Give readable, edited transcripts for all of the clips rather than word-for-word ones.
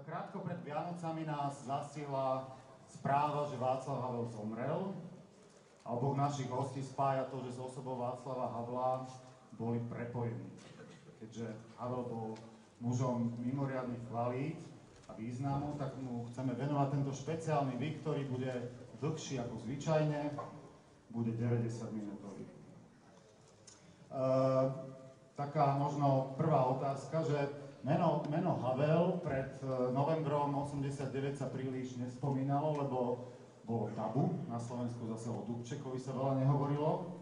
Krátko pred Vianocami nás zasiela správa, že Václav Havel zomrel. A oboch našich hostí spája to, že s osobou Václava Havla boli prepojení. Keďže Havel bol mužom mimoriadnych kvalít a významu, tak mu chceme venovať tento špeciálny vík, ktorý bude dlhší ako zvyčajne, bude 90 minútový. Taká možno prvá otázka, že meno Havel pred novembrom 89 sa príliš nespomínalo, lebo bolo tabu. Na Slovensku zase o Dubčekovi sa veľa nehovorilo.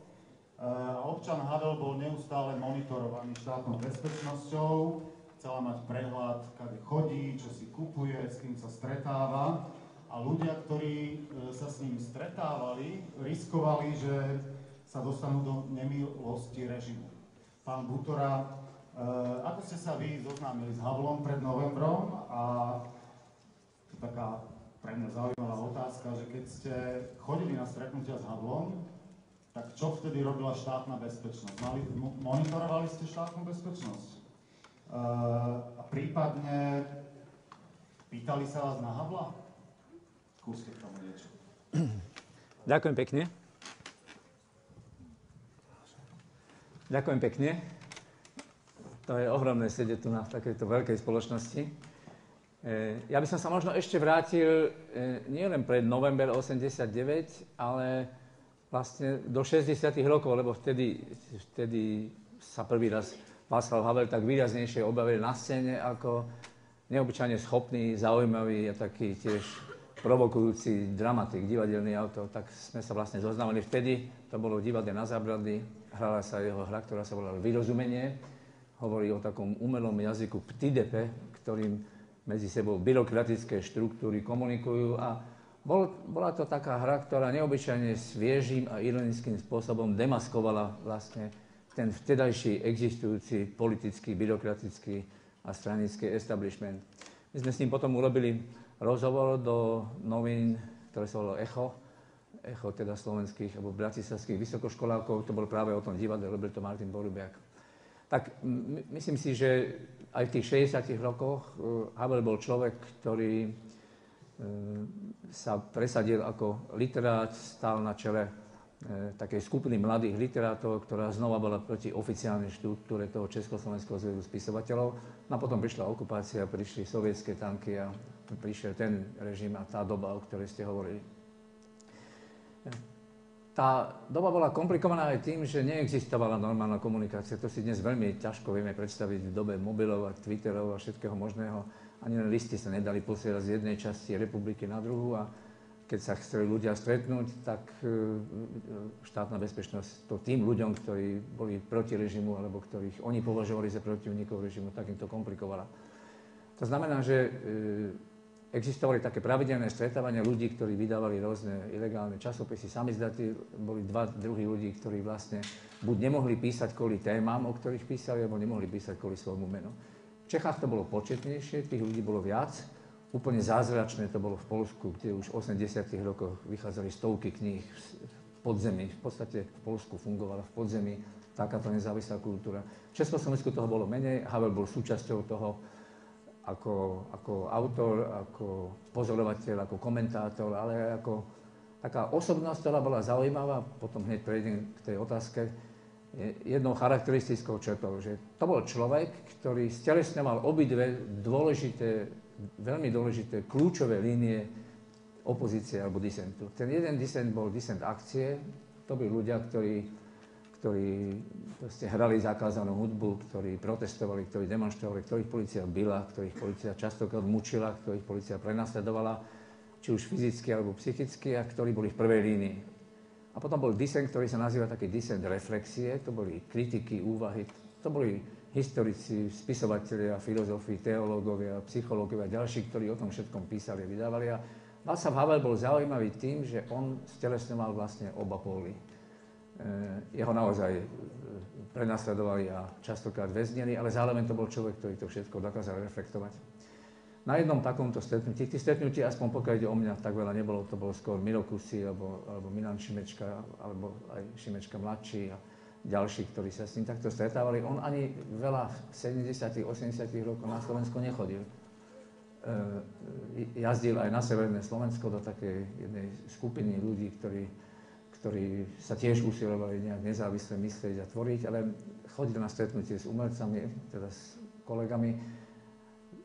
Občan Havel bol neustále monitorovaný štátnou bezpečnosťou, chcela mať prehľad, kade chodí, čo si kupuje, s kým sa stretáva. A ľudia, ktorí sa s ním stretávali, riskovali, že sa dostanú do nemilosti režimu. Pán Butora, ako ste sa vy zoznámili s Havlom pred novembrom? A taká pre mňa zaujímavá otázka, že keď ste chodili na stretnutia s Havlom, tak čo vtedy robila štátna bezpečnosť? Monitorovali ste štátnu bezpečnosť? A prípadne pýtali sa vás na Havla? Skúste k tomu niečo. Ďakujem pekne. Ďakujem pekne. To je ohromné sedieť tu na takejto veľkej spoločnosti. Ja by som sa možno ešte vrátil nielen pred november 89, ale vlastne do 60. rokov, lebo vtedy sa prvý raz Václav Havel tak výraznejšie objavil na scéne ako neobyčajne schopný, zaujímavý a taký tiež provokujúci dramatik, divadelný autor. Tak sme sa vlastne zoznámili vtedy, to bolo v divadle na Zábradlí, hrala sa jeho hra, ktorá sa volala Vyrozumenie. Hovorí o takom umelom jazyku ptidepe, ktorým medzi sebou byrokratické štruktúry komunikujú a bola to taká hra, ktorá neobyčajne sviežým a ironickým spôsobom demaskovala vlastne ten vtedajší existujúci politický, byrokratický a stranický establishment. My sme s ním potom urobili rozhovor do novín, ktoré sa volalo Echo teda slovenských alebo bratislavských vysokoškolákov, to bol práve o tom divadle, robil to Martin Borubiak. Tak myslím si, že aj v tých 60 rokoch Havel bol človek, ktorý sa presadil ako literát, stál na čele takej skupiny mladých literátov, ktorá znova bola proti oficiálnej štruktúre toho Československého zväzu spisovateľov. A potom prišla okupácia, prišli sovietské tanky a prišiel ten režim a tá doba, o ktorej ste hovorili. Tá doba bola komplikovaná aj tým, že neexistovala normálna komunikácia. To si dnes veľmi ťažko vieme predstaviť v dobe mobilov a Twitterov a všetkého možného. Ani len listy sa nedali posielať z jednej časti republiky na druhú a keď sa chceli ľudia stretnúť, tak štátna bezpečnosť to tým ľuďom, ktorí boli proti režimu alebo ktorých oni považovali za protivníkov režimu, tak im to komplikovala. To znamená, že existovali také pravidelné stretávania ľudí, ktorí vydávali rôzne ilegálne časopisy. Samizdaty boli dva druhy ľudí, ktorí vlastne buď nemohli písať kvôli témam, o ktorých písali, alebo nemohli písať kvôli svojmu menu. V Čechách to bolo početnejšie, tých ľudí bolo viac. Úplne zázračné to bolo v Poľsku, kde už v 80. rokoch vychádzali stovky kníh v podzemí. V podstate v Poľsku fungovala v podzemí takáto nezávislá kultúra. V Československu toho bolo menej, Havel bol súčasťou toho ako autor, ako pozorovateľ, ako komentátor, ale ako taká osobnosť, ktorá bola zaujímavá. Potom hneď prejdem k tej otázke. Jednou charakteristickou črtou, že to bol človek, ktorý stelesňoval obidve veľmi dôležité kľúčové línie opozície alebo disentu. Ten jeden disent bol disent akcie, to boli ľudia, ktorí hrali zakázanú hudbu, ktorí protestovali, ktorí demonštrovali, ktorých polícia bila, ktorých polícia častokrát mučila, ktorých polícia prenasledovala, či už fyzicky alebo psychicky, a ktorí boli v prvej línii. A potom bol disent, ktorý sa nazýva taký disent reflexie, to boli kritiky, úvahy, to boli historici, spisovatelia, filozofi, teológovia, psychológovia a ďalší, ktorí o tom všetkom písali a vydávali. A Václav Havel bol zaujímavý tým, že on stelesňoval vlastne oba póly. Jeho naozaj prenasledovali a častokrát väznili, ale zároveň to bol človek, ktorý to všetko dokázal reflektovať. Na jednom takomto stretnutí, tých stretnutí, aspoň pokiaľ ide o mňa, tak veľa nebolo, to bol skôr Miro Kusy, alebo Milan Šimečka, alebo aj Šimečka mladší a ďalší, ktorí sa s ním takto stretávali. On ani veľa v 70. 80. rokoch na Slovensko nechodil. jazdil aj na severné Slovensko do takej jednej skupiny ľudí, ktorí sa tiež usilovali nejak nezávisle myslieť a tvoriť, ale chodil na stretnutie s umelcami, teda s kolegami.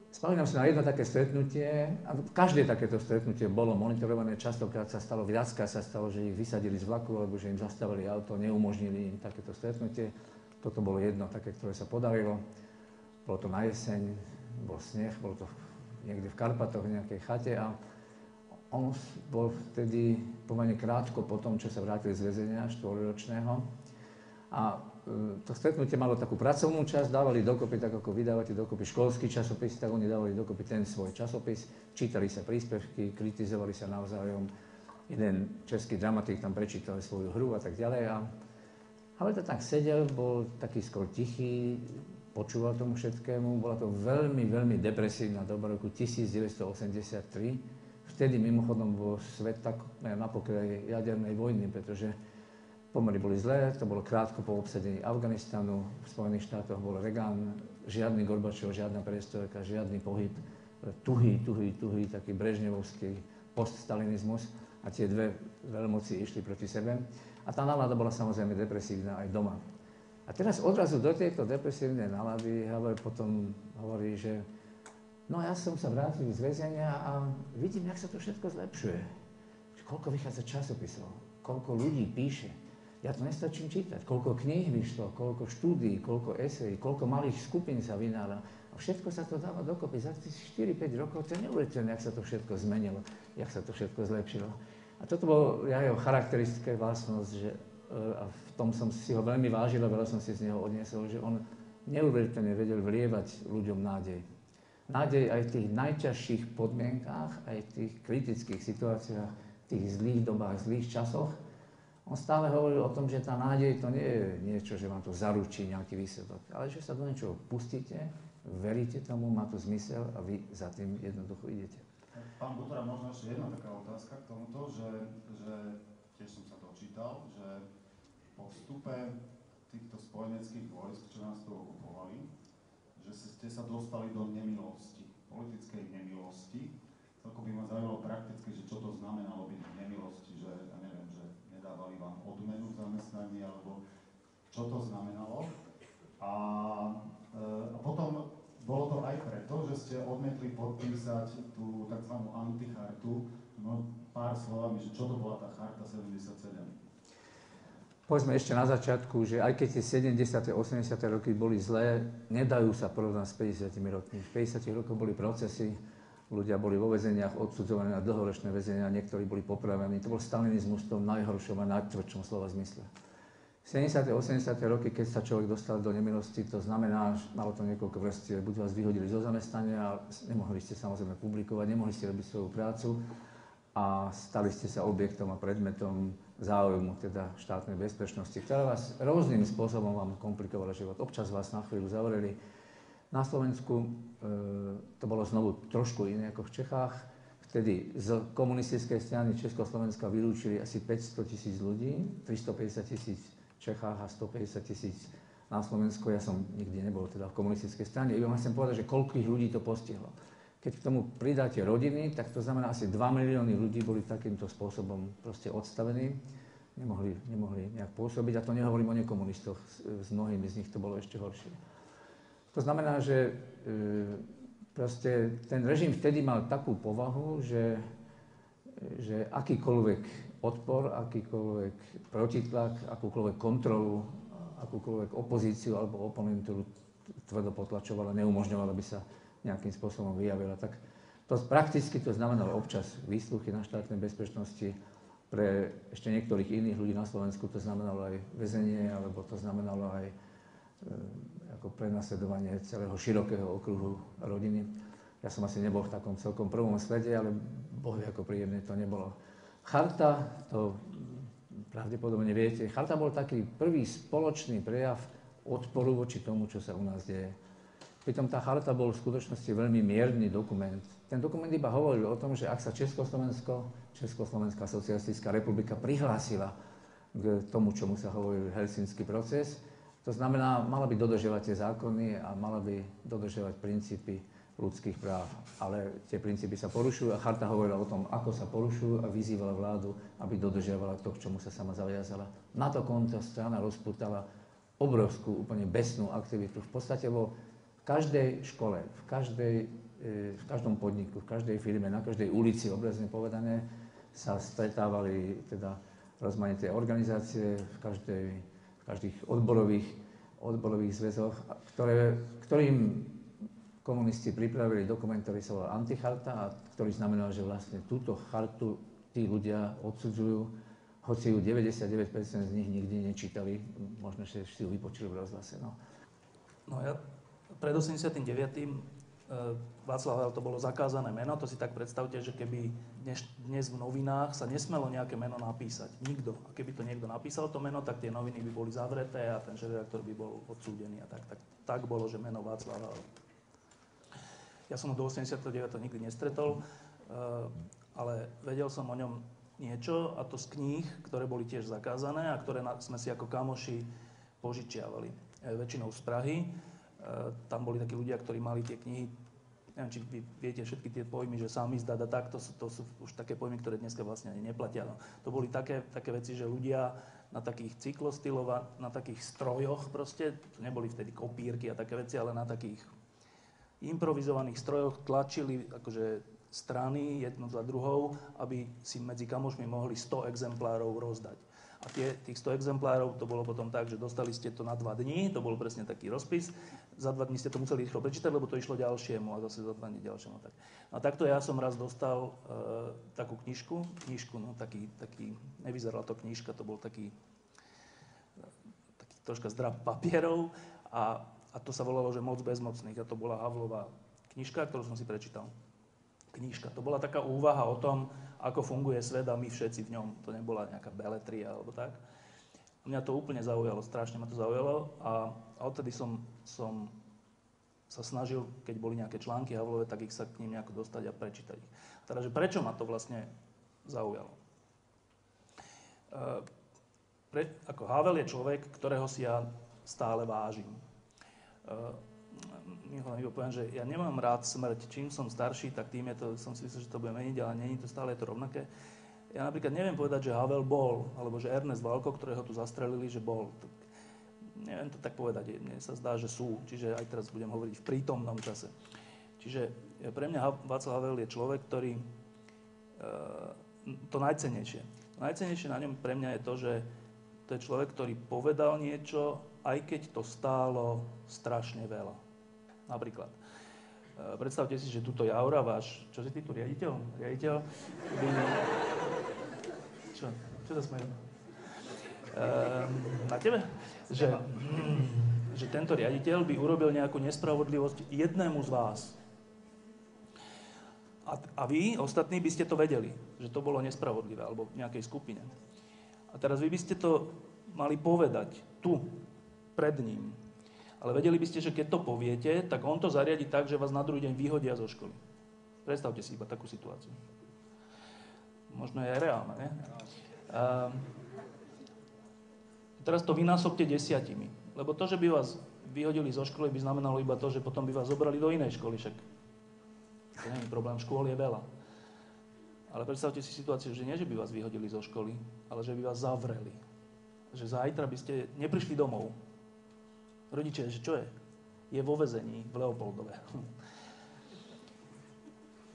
Spomínam si na jedno také stretnutie, a každé takéto stretnutie bolo monitorované, častokrát sa stalo, viackrát sa stalo, že ich vysadili z vlaku, alebo že im zastavili auto, neumožnili im takéto stretnutie. Toto bolo jedno také, ktoré sa podarilo. Bolo to na jeseň, bol sneh, bolo to niekde v Karpatoch, v nejakej chate a on bol vtedy pomerne krátko po tom, čo sa vrátil z väzenia 4-ročného. A to stretnutie malo takú pracovnú časť, dávali dokopy, tak ako vydávate dokopy školský časopis, tak oni dávali dokopy ten svoj časopis, čítali sa príspevky, kritizovali sa navzájom. Jeden český dramatik tam prečítal svoju hru a tak ďalej. A Havel to tak sedel, bol taký skôr tichý, počúval tomu všetkému. Bola to veľmi, veľmi depresívna doba roku 1983. Vtedy mimochodom bol svet tak na pokraji jadernej vojny, pretože pomery boli zlé, to bolo krátko po obsadení Afganistanu, v Spojených štátoch bol Reagan, žiadny Gorbačov, žiadna perestojka, žiadny pohyb, tuhý, taký brežnevovský poststalinizmus a tie dve veľmoci išli proti sebe. A tá nálada bola samozrejme depresívna aj doma. A teraz odrazu do tejto depresívnej nálady Havel potom hovorí, že no ja som sa vrátil z väzenia a vidím, jak sa to všetko zlepšuje. Koľko vychádza časopisov, koľko ľudí píše. Ja to nestačím čítať, koľko kníh vyšlo, koľko štúdií, koľko esejí, koľko malých skupín sa vynára. A všetko sa to dáva dokopy. Za tých 4-5 rokov to je neuveriteľné, jak sa to všetko zmenilo, jak sa to všetko zlepšilo. A toto bol jeho charakteristická vlastnosť, že, a v tom som si ho veľmi vážil a veľa som si z neho odniesol, že on neuveriteľne vedel vlievať ľuďom nádej. Nádej aj v tých najťažších podmienkách, aj v tých kritických situáciách, v tých zlých dobách, zlých časoch. On stále hovoril o tom, že tá nádej to nie je niečo, že vám to zaručí nejaký výsledok, ale že sa do niečoho pustíte, veríte tomu, má to zmysel a vy za tým jednoducho idete. Pán Butora, možno ešte jedna taká otázka k tomuto, že tiež som sa dočítal, že po vstupe týchto spojeneckých vojsk, čo nás tu okupovali, že ste sa dostali do nemilosti, politickej nemilosti. Celko by ma zaujímalo prakticky, že čo to znamenalo byť v nemilosti, že ja neviem, že nedávali vám odmenu v zamestnaní, alebo čo to znamenalo. A potom bolo to aj preto, že ste odmietli podpísať tú tzv. Antichartu. No, pár slovami, že čo to bola tá Charta 77? Povedzme ešte na začiatku, že aj keď tie 70. 80. roky boli zlé, nedajú sa porovnať s 50 rokmi. V 50 rokoch boli procesy, ľudia boli vo väzeniach odsudzovaní na dlhoročné väzenia, niektorí boli popravení. To bol stalinizmus v tom najhoršom a najtvrdšom slova zmysle. V 70. 80. roky, keď sa človek dostal do nemilosti, to znamená, že malo to niekoľko vrstiev. Buď vás vyhodili zo zamestnania, nemohli ste samozrejme publikovať, nemohli ste robiť svoju prácu a stali ste sa objektom a predmetom záujmu, teda štátnej bezpečnosti, ktorá vás rôznym spôsobom vám komplikovala život. Občas vás na chvíľu zavreli. Na Slovensku to bolo znovu trošku iné ako v Čechách. Vtedy z komunistickej strany Československa vylúčili asi 500 000 ľudí, 350 000 v Čechách a 150 000 na Slovensku. Ja som nikdy nebol teda v komunistickej strane. Iba chcem povedať, že koľkých ľudí to postihlo. Keď k tomu pridáte rodiny, tak to znamená asi 2 milióny ľudí boli takýmto spôsobom proste odstavení. Nemohli nejak pôsobiť. A to nehovorím o nekomunistoch. S mnohými z nich to bolo ešte horšie. To znamená, že proste ten režim vtedy mal takú povahu, že akýkoľvek odpor, akýkoľvek protitlak, akúkoľvek kontrolu, akúkoľvek opozíciu alebo oponentúru tvrdo potlačovala, neumožňovala, aby sa nejakým spôsobom vyjavila. Tak to prakticky to znamenalo občas výsluchy na štátnej bezpečnosti. Pre ešte niektorých iných ľudí na Slovensku to znamenalo aj väzenie, alebo to znamenalo aj ako prenasledovanie celého širokého okruhu rodiny. Ja som asi nebol v takom celkom prvom svete, ale boh vie, ako príjemné to nebolo. Charta, to pravdepodobne viete, charta bol taký prvý spoločný prejav odporu voči tomu, čo sa u nás deje. Pritom tá charta bol v skutočnosti veľmi mierny dokument. Ten dokument iba hovoril o tom, že ak sa Československá socialistická republika prihlásila k tomu, čomu sa hovoril helsinský proces, to znamená, mala by dodržiavať tie zákony a mala by dodržiavať princípy ľudských práv. Ale tie princípy sa porušujú a charta hovorila o tom, ako sa porušujú a vyzývala vládu, aby dodržiavala to, k čomu sa sama zaviazala. Na to konto strana rozpútala obrovskú, úplne besnú aktivitu. V podstate vo každej škole, v každom podniku, v každej firme, na každej ulici, obrazne povedané, sa stretávali teda rozmanité organizácie v každých odborových zväzoch, ktorým komunisti pripravili dokument, ktorý sa volal Anticharta a ktorý znamenal, že vlastne túto chartu tí ľudia odsudzujú, hoci ju 99% z nich nikdy nečítali, možno si ju vypočuli v rozhlase. No ja pred 89. Václav Havel to bolo zakázané meno, to si tak predstavte, že keby dnes v novinách sa nesmelo nejaké meno napísať. Nikto. A keby to niekto napísal to meno, tak tie noviny by boli zavreté a ten šéfredaktor by bol odsúdený. A tak bolo, že meno Václav Havel. Ja som ho do 89. nikdy nestretol, ale vedel som o ňom niečo, a to z kníh, ktoré boli tiež zakázané a ktoré sme si ako kamoši požičiavali. Väčšinou z Prahy. Tam boli takí ľudia, ktorí mali tie knihy, neviem, či vy viete všetky tie pojmy, že samizdat a tak, to sú už také pojmy, ktoré dneska vlastne ani neplatia. No, to boli také veci, že ľudia na takých cyklostylov, na takých strojoch proste, to neboli vtedy kopírky a také veci, ale na takých improvizovaných strojoch tlačili akože strany jednu za druhou, aby si medzi kamošmi mohli 100 exemplárov rozdať. A tých 100 exemplárov to bolo potom tak, že dostali ste to na 2 dní, to bol presne taký rozpis, za 2 dní ste to museli rýchlo prečítať, lebo to išlo ďalšiemu a zase za 2 dní ďalšiemu. Tak. No a takto ja som raz dostal takú knižku, no taký, nevyzerala to knižka, to bol taký troška zdrab papierov a to sa volalo, že Moc bezmocných a to bola Havlová knižka, ktorú som si prečítal. Knižka. To bola taká úvaha o tom, ako funguje svet a my všetci v ňom. To nebola nejaká beletria alebo tak. Mňa to úplne zaujalo, strašne ma to zaujalo a odtedy som sa snažil, keď boli nejaké články Havlové, tak ich sa k ním nejako dostať a prečítať ich. Teda, že prečo ma to vlastne zaujalo? Ako Havel je človek, ktorého si ja stále vážim. Michal, poviem, že ja nemám rád smrť. Čím som starší, tak tým som si myslel, že to bude meniť, ale nie je to stále je to rovnaké. Ja napríklad neviem povedať, že Havel bol, alebo že Ernest Valko, ktorého tu zastrelili, že bol. Neviem to tak povedať, mne sa zdá, že sú. Čiže aj teraz budem hovoriť v prítomnom čase. Čiže pre mňa Václav Havel je človek, ktorý to najcennejšie. Najcennejšie na ňom pre mňa je to, že to je človek, ktorý povedal niečo, aj keď to stálo strašne veľa. Napríklad. Predstavte si, že tuto Jaura, čo si ty tu, riaditeľ? Čo sa smejú? Na tebe? Že tento riaditeľ by urobil nejakú nespravodlivosť jednému z vás. A vy, ostatní, by ste to vedeli, že to bolo nespravodlivé, alebo v nejakej skupine. A teraz vy by ste to mali povedať tu, pred ním. Ale vedeli by ste, že keď to poviete, tak on to zariadi tak, že vás na druhý deň vyhodia zo školy. Predstavte si iba takú situáciu. Možno je aj reálne, ne? Teraz to vynásobte 10. Lebo to, že by vás vyhodili zo školy, by znamenalo iba to, že potom by vás zobrali do inej školy. Však to nie je problém, škôl je veľa. Ale predstavte si situáciu, že nie, že by vás vyhodili zo školy, ale že by vás zavreli. Že zajtra by ste neprišli domov. Rodičia, že čo je? Je vo väzení v Leopoldove.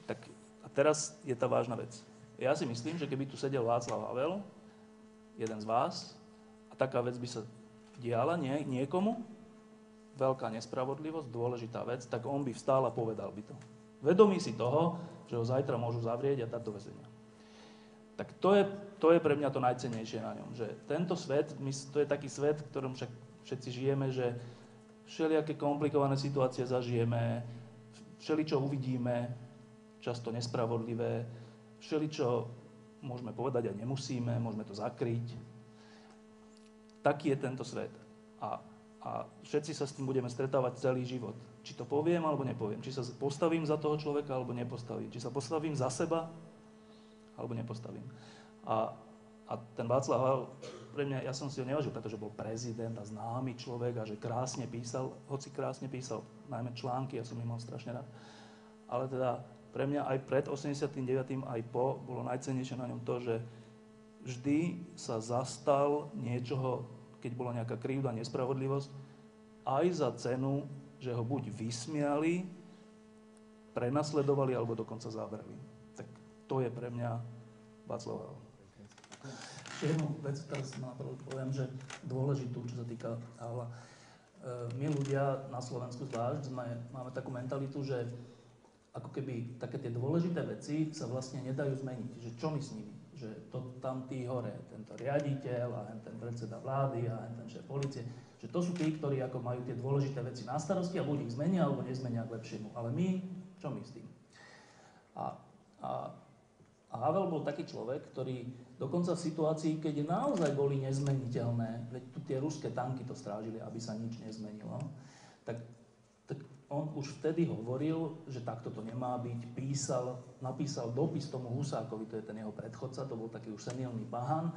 Tak a teraz je tá vážna vec. Ja si myslím, že keby tu sedel Václav Havel, jeden z vás, a taká vec by sa diala niekomu, veľká nespravodlivosť, dôležitá vec, tak on by vstal a povedal by to. Vedomí si toho, že ho zajtra môžu zavrieť a dať do väzenia. Tak to je pre mňa to najcennejšie na ňom. Že tento svet, to je taký svet, v ktorom však všetci žijeme, že všelijaké komplikované situácie zažijeme, všeličo uvidíme, často nespravodlivé, všeličo môžeme povedať a nemusíme, môžeme to zakryť. Taký je tento svet. A všetci sa s tým budeme stretávať celý život. Či to poviem, alebo nepoviem. Či sa postavím za toho človeka, alebo nepostavím. Či sa postavím za seba, alebo nepostavím. A ten Václav Havel, pre mňa, ja som si ho nevažil, pretože bol prezident a známy človek a že krásne písal, hoci krásne písal, najmä články, ja som ich mal strašne rád. ale teda pre mňa aj pred 89. aj po bolo najcennejšie na ňom to, že vždy sa zastal niečoho, keď bola nejaká krivda, nespravodlivosť, aj za cenu, že ho buď vysmiali, prenasledovali, alebo dokonca zavreli. Tak to je pre mňa Václav Havel. Ešte jednu vec, teraz poviem, že dôležitú, čo sa týka Havla. My ľudia na Slovensku zvlášť máme takú mentalitu, že ako keby také tie dôležité veci sa vlastne nedajú zmeniť. Že čo my s nimi? Že to tam tí hore, tento riaditeľ a ten predseda vlády a ten šéf polície, že to sú tí, ktorí ako majú tie dôležité veci na starosti a buď ich zmenia alebo nezmenia k lepšiemu. Ale my, čo my s tým? A Havel bol taký človek, ktorý dokonca v situácii, keď naozaj boli nezmeniteľné, veď tu tie ruské tanky to strážili, aby sa nič nezmenilo, tak on už vtedy hovoril, že takto to nemá byť, napísal dopis tomu Husákovi, to je ten jeho predchodca, to bol taký už senilný pahán.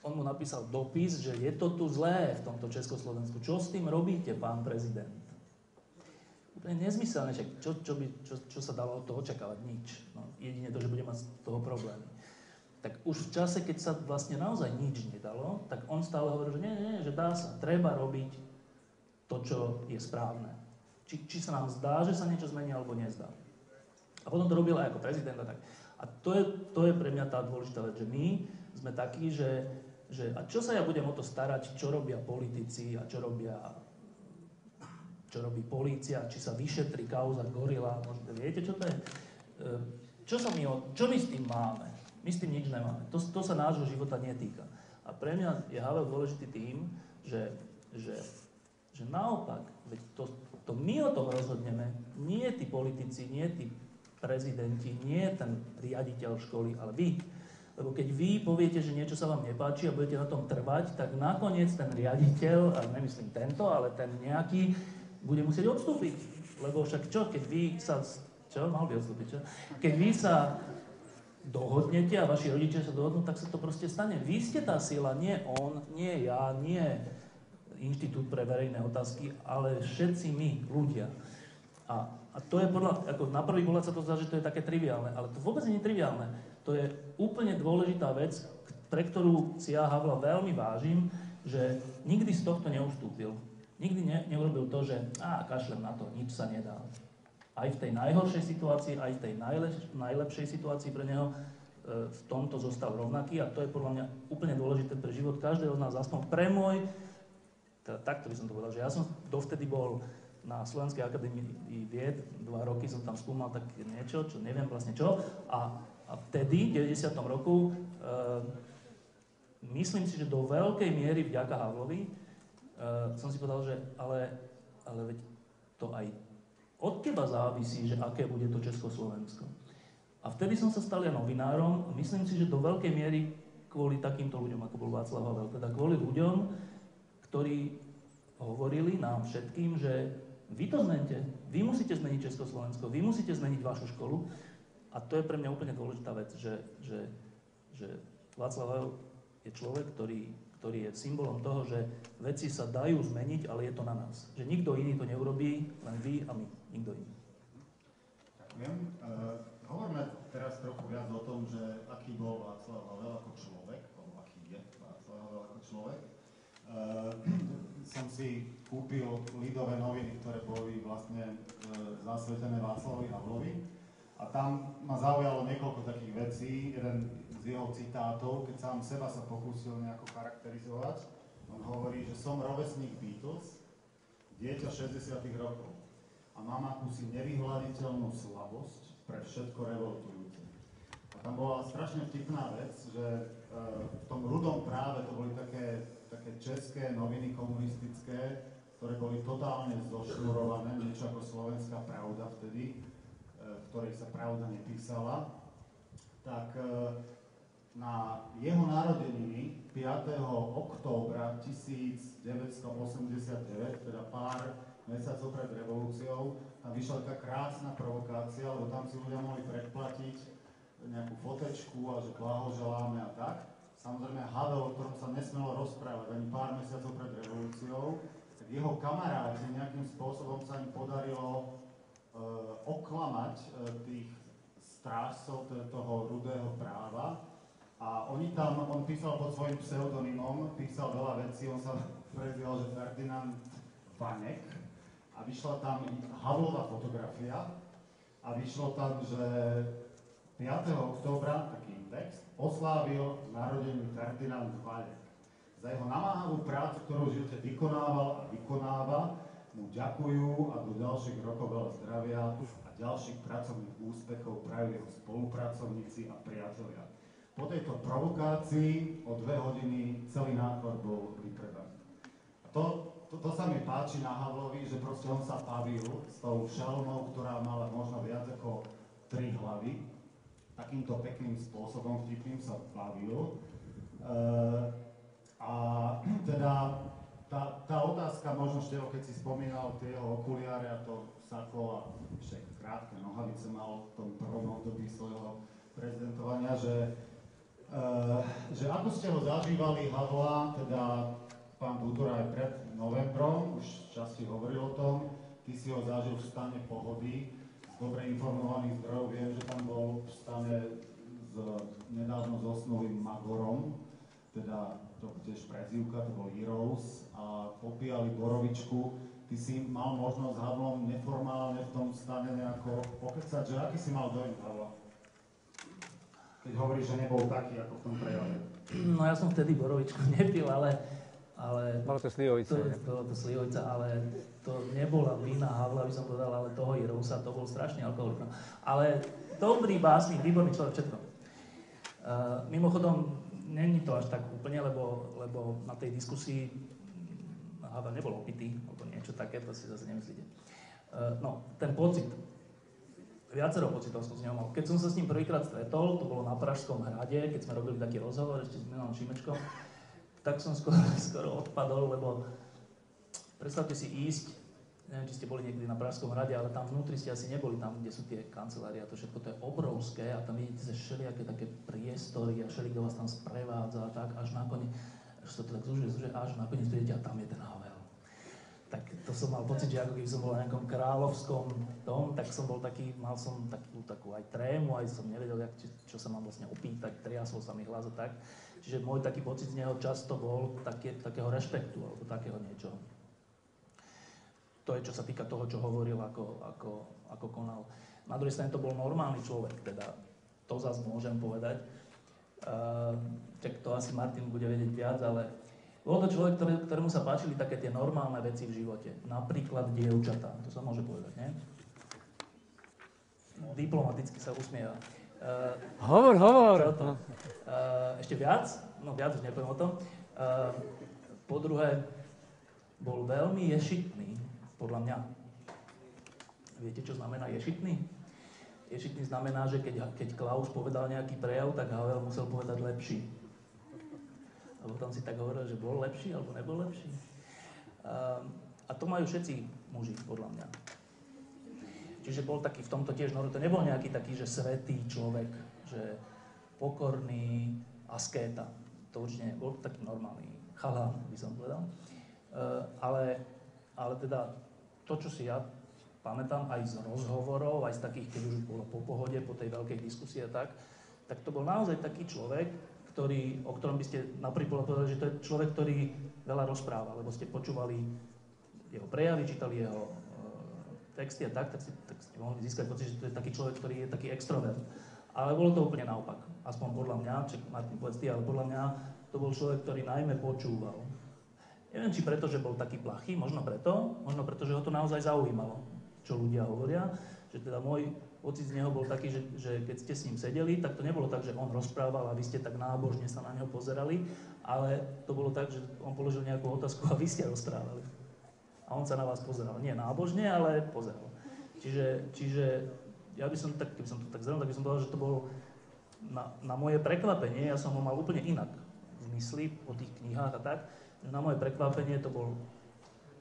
On mu napísal dopis, že je to tu zlé v tomto Československu. Čo s tým robíte, pán prezident? Úplne nezmyselné, čo sa dalo od toho očakávať? Nič. No, jedine to, že bude mať z toho problémy. Tak už v čase, keď sa vlastne naozaj nič nedalo, tak on stále hovoril, že nie, že dá sa, treba robiť to, čo je správne. Či sa nám zdá, že sa niečo zmení, alebo nezdá. A potom to robil aj ako prezident a tak. A to je pre mňa tá dôležitá vec, že my sme takí, že a čo sa ja budem o to starať, čo robia politici a čo robí polícia, či sa vyšetrí kauza Gorila, možno viete, čo to je? Čo my s tým máme? My s tým nič nemáme. To sa nášho života netýka. A pre mňa je Havel dôležitý tým, že naopak, veď to my o tom rozhodneme, nie tí politici, nie tí prezidenti, nie ten riaditeľ školy, ale vy. Lebo keď vy poviete, že niečo sa vám nepáči a budete na tom trvať, tak nakoniec ten riaditeľ, a nemyslím tento, ale ten nejaký, bude musieť odstúpiť. Lebo však čo, keď vy sa... Čo? Mal by odstúpiť, čo? Keď vy sa dohodnete a vaši rodičia sa dohodnú, tak sa to proste stane. Vy ste tá sila, nie on, nie ja, nie Inštitút pre verejné otázky, ale všetci my, ľudia. A to je ako na prvý pohľad sa to zdá, že to je také triviálne, ale to vôbec nie je triviálne. To je úplne dôležitá vec, pre ktorú si ja Havla veľmi vážim, že nikdy z tohto neustúpil. Nikdy neurobil to, že kašlem na to, nič sa nedá. Aj v tej najhoršej situácii, aj v tej najlepšej situácii pre neho v tomto zostal rovnaký a to je podľa mňa úplne dôležité pre život každého z nás, aspoň pre môj. Teda takto by som to povedal, že ja som dovtedy bol na Slovenskej akadémii vied, 2 roky som tam skúmal tak niečo, čo neviem vlastne čo, a vtedy, v 90. roku, myslím si, že do veľkej miery vďaka Havlovi, som si povedal, že ale veď to aj od teba závisí, že aké bude to Československo. A vtedy som sa stal ja novinárom, myslím si, že do veľkej miery kvôli takýmto ľuďom, ako bol Václav Havel, teda kvôli ľuďom, ktorí hovorili nám všetkým, že vy to zmente, vy musíte zmeniť Československo, vy musíte zmeniť vašu školu. A to je pre mňa úplne dôležitá vec, že Václav Havel je človek, ktorý je symbolom toho, že veci sa dajú zmeniť, ale je to na nás. Že nikto iný to neurobí, len vy a my, nikto iný. Ďakujem. Hovoríme teraz trochu viac o tom, že aký bol Václav Havel ako človek, alebo aký je Václav Havel ako človek. Som si kúpil Lidové noviny, ktoré boli vlastne zasvetené Václavovi Havlovi. A tam ma zaujalo niekoľko takých vecí. Jeden z jeho citátov, keď sám seba sa pokúsil nejako charakterizovať, on hovorí, že som rovesník Beatles, dieťa 60. rokov a mám akúsi nevyhľaditeľnú slabosť pre všetko revoltujúce. A tam bola strašne vtipná vec, že v tom Rudom práve to boli také české noviny komunistické, ktoré boli totálne zošnurované, niečo ako Slovenská pravda vtedy, v ktorej sa pravda nepísala, tak na jeho narodeniny 5. októbra 1989, teda pár mesiacov pred revolúciou, tam vyšla taká krásna provokácia, lebo tam si ľudia mohli predplatiť nejakú fotečku a že blahoželáme a tak. Samozrejme Havel, o ktorom sa nesmelo rozprávať ani pár mesiacov pred revolúciou, tak jeho kamaráti nejakým spôsobom sa im podarilo oklamať tých strážcov toho rudého práva. A on písal pod svojím pseudonymom, písal veľa vecí, on sa prezýval, že Ferdinand Vanek. A vyšla tam Havlova fotografia a vyšlo tam, že 5. októbra, taký text, oslávil narodeniny Ferdinand Vanek. Za jeho namáhavú prácu, ktorú v živote vykonával a vykonáva, mu ďakujú a do ďalších rokov veľa zdravia a ďalších pracovných úspechov prajú jeho spolupracovníci a priatelia. Po tejto provokácii o 2 hodiny celý náklad bol vypredaný. To sa mi páči na Havlovi, že proste on sa bavil s tou šelmou, ktorá mala možno viac ako 3 hlavy. Takýmto pekným spôsobom vtipným sa bavil. A teda tá otázka, možno Števo, keď si spomínal tie jeho okuliare a to sako a ešte krátke nohavice mal v tom prvom období svojho prezidentovania, že ako ste ho zažívali Havla, teda pán Butora aj pred novembrom, už časti hovoril o tom, ty si ho zažil v stane pohody, z dobre informovaných zdrojov viem, že tam bol v stane s nedávno zosnulým Magorom, teda to tiež prezývka, to bol Heroes, a popíjali borovičku. Ty si mal možnosť s Havlom neformálne v tom stane nejako pokecať, že aký si mal dojem Havla? Keď hovoríš, že nebol taký ako v tom prejave. No ja som vtedy borovičku nepil, ale Malo to Slivovica. Bolo to Slivovica, ale to nebola vina Havla, by som povedal, ale toho Heroesa, to bol strašný alkoholik. Ale dobrý básnik, výborný človek, všetko. Mimochodom, není to až tak úplne, lebo na tej diskusii Havel nebol opitý, alebo niečo také, to si zase nemyslíte. No, ten pocit, viacero pocitov som z neho mal. Keď som sa s ním prvýkrát stretol, to bolo na Pražskom hrade, keď sme robili taký rozhovor ešte s Milanom Šimečkom, tak som skoro odpadol, lebo predstavte si ísť, neviem, či ste boli niekedy na Pražskom hrade, ale tam vnútri ste asi neboli, tam, kde sú tie kancelárie a to všetko, to je obrovské a tam vidíte sa všelijaké také priestory a všelikto vás tam sprevádza a tak, až nakoniec, až sa to tak zúžuje, až nakoniec vidíte a tam je ten Havel. Tak to som mal pocit, že ako keby som bol na nejakom kráľovskom tom, tak som bol taký, mal som takú aj trému, aj som nevedel, čo sa mám vlastne opýtať, triasol sa mi hlas a tak. Čiže môj taký pocit z neho často bol takého rešpektu, alebo takého niečoho. To je, čo sa týka toho, čo hovoril, ako konal. Na druhej strane to bol normálny človek, teda to zase môžem povedať. Tak to asi Martin bude vedieť viac, ale bol to človek, ktorému sa páčili také tie normálne veci v živote. Napríklad dievčatá, to sa môže povedať, nie? Diplomaticky sa usmieva. Hovor. Ešte viac? No viac už nepoviem o tom. Po druhé, bol veľmi ješitný, podľa mňa. Viete, čo znamená ješitný? Ješitný znamená, že keď Klaus povedal nejaký prejav, tak Havel musel povedať lepší. A potom si tak hovoril, že bol lepší alebo nebol lepší. A to majú všetci muži, podľa mňa. Čiže bol taký v tomto tiež, to nebol nejaký taký, že svätý človek, že pokorný askéta. To určite bol taký normálny chalán, by som povedal. Ale teda to, čo si ja pamätám aj z rozhovorov, aj z takých, keď už bolo po pohode, po tej veľkej diskusii a tak to bol naozaj taký človek, o ktorom by ste napríklad povedali, že to je človek, ktorý veľa rozpráva, lebo ste počúvali jeho prejavy, čítali jeho texty a tak ste mohli získať pocit, že to je taký človek, ktorý je taký extrovert. Ale bolo to úplne naopak. Aspoň podľa mňa, či Martin povedz ty, ale podľa mňa to bol človek, ktorý najmä počúval. Neviem, či preto, že bol taký plachý, možno preto, že ho to naozaj zaujímalo, čo ľudia hovoria. Že teda môj pocit z neho bol taký, že keď ste s ním sedeli, tak to nebolo tak, že on rozprával a vy ste tak nábožne sa na neho pozerali, ale to bolo tak, že on položil nejakú otázku a vy ste rozprávali. A on sa na vás pozeral. Nie nábožne, ale pozeral. Čiže ja by som tak, keby som to tak zhrnul, tak by som povedal, že to bolo na moje prekvapenie, ja som ho mal úplne inak v mysli o tých knihách a tak, že na moje prekvapenie to bol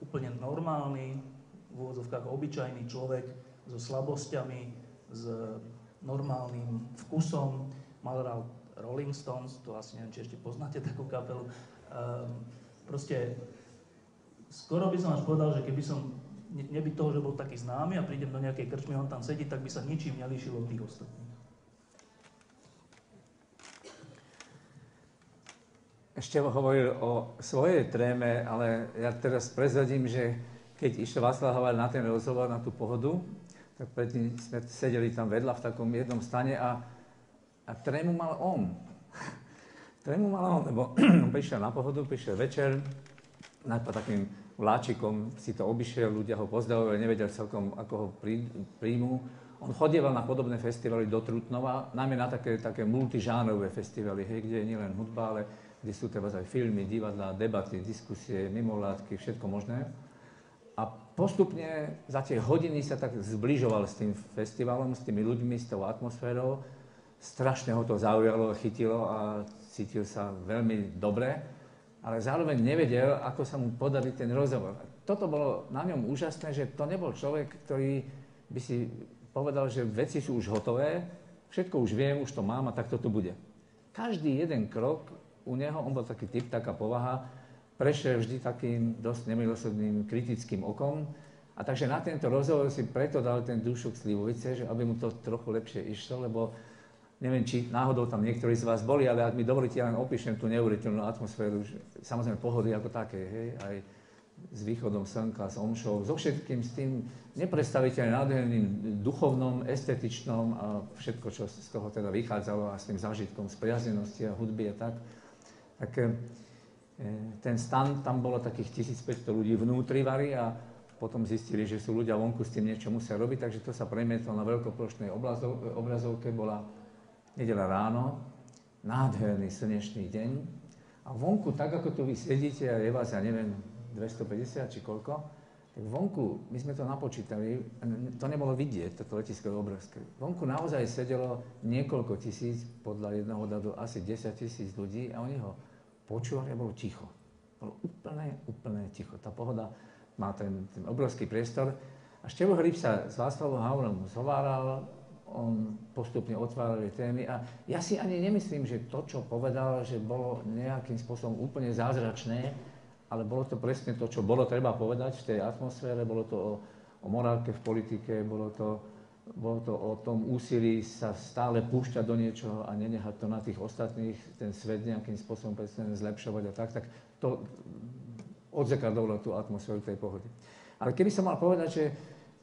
úplne normálny, v úvodzovkách obyčajný človek so slabosťami, s normálnym vkusom, mal rád Rolling Stones, to asi neviem, či ešte poznáte takú kapelu. Proste skoro by som až povedal, že keby som nebyť toho, že bol taký známy a prídem do nejakej krčmy, on tam sedí, tak by sa ničím nelíšil od tých ostatných. Ešte hovoril o svojej tréme, ale ja teraz prezradím, že keď išiel Václav Havel na ten rozhovor, na tú Pohodu, tak predtým sme sedeli tam vedľa v takom jednom stane a trému mal on. Trému mal on, lebo prišiel na Pohodu, prišiel večer, najprv takým vláčikom si to obišiel, ľudia ho pozdravovali, nevedel celkom, ako ho príjmu. On chodieval na podobné festivaly do Trutnova, najmä na také multižánrové festivaly, kde je nielen hudba, ale kde sú teraz aj filmy, divadlá, debaty, diskusie, mimovládky, všetko možné. A postupne za tie hodiny sa tak zbližoval s tým festivalom, s tými ľuďmi, s tou atmosférou. Strašne ho to zaujalo, chytilo a cítil sa veľmi dobre, ale zároveň nevedel, ako sa mu podarí ten rozhovor. Toto bolo na ňom úžasné, že to nebol človek, ktorý by si povedal, že veci sú už hotové, všetko už viem, už to mám a tak to tu bude. Každý jeden krok u neho, on bol taký typ, taká povaha, prešiel vždy takým dosť nemilosrdným kritickým okom. A takže na tento rozhovor si preto dal ten Dušok Slivovice, že aby mu to trochu lepšie išlo, lebo neviem, či náhodou tam niektorí z vás boli, ale ak mi dovolíte, ja len opíšem tú neuveriteľnú atmosféru, samozrejme Pohody ako také, hej, aj s východom slnka, s omšou, so všetkým, s tým nepredstaviteľne nádherným duchovnom, estetičnom a všetko, čo z toho teda vychádzalo a s tým zážitkom spriaznenosti a hudby a tak ten stan, tam bolo takých 1500 ľudí vnútri vary a potom zistili, že sú ľudia vonku s tým niečo musia robiť, takže to sa premietlo na veľkoplošnej obrazovke, bola nedeľa ráno, nádherný slnečný deň a vonku, tak ako tu vy sedíte a je vás, ja neviem, 250 či koľko, tak vonku, my sme to napočítali, to nebolo vidieť, toto letisko je obrovské. Vonku naozaj sedelo niekoľko tisíc, podľa jedného odhadu asi 10 000 ľudí a oni ho počúvali a bolo ticho. Bolo úplne ticho. Tá Pohoda má ten obrovský priestor. A Števo Hríb sa s Václavom Havelom zhováral, on postupne otváral témy a ja si ani nemyslím, že to, čo povedal, že bolo nejakým spôsobom úplne zázračné, ale bolo to presne to, čo bolo treba povedať v tej atmosfére, bolo to o morálke v politike, bolo to o tom úsilí sa stále púšťať do niečoho a nenehať to na tých ostatných, ten svet nejakým spôsobom zlepšovať a tak to odzrkadlovalo tú atmosféru tej Pohody. Ale keby som mal povedať,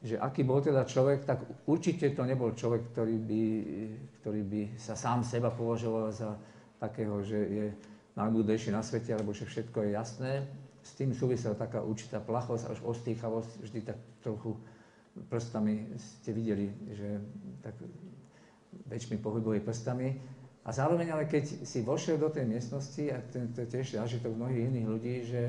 že aký bol teda človek, tak určite to nebol človek, ktorý by sa sám seba považoval za takého, že je najmúdrejší na svete, alebo že všetko je jasné. S tým súvisela taká určitá plachosť až ostýchavosť, vždy tak trochu prstami ste videli, že tak väčšmi pohybuje prstami. A zároveň, ale keď si vošiel do tej miestnosti, a to je tiež zážitok mnohých iných ľudí, že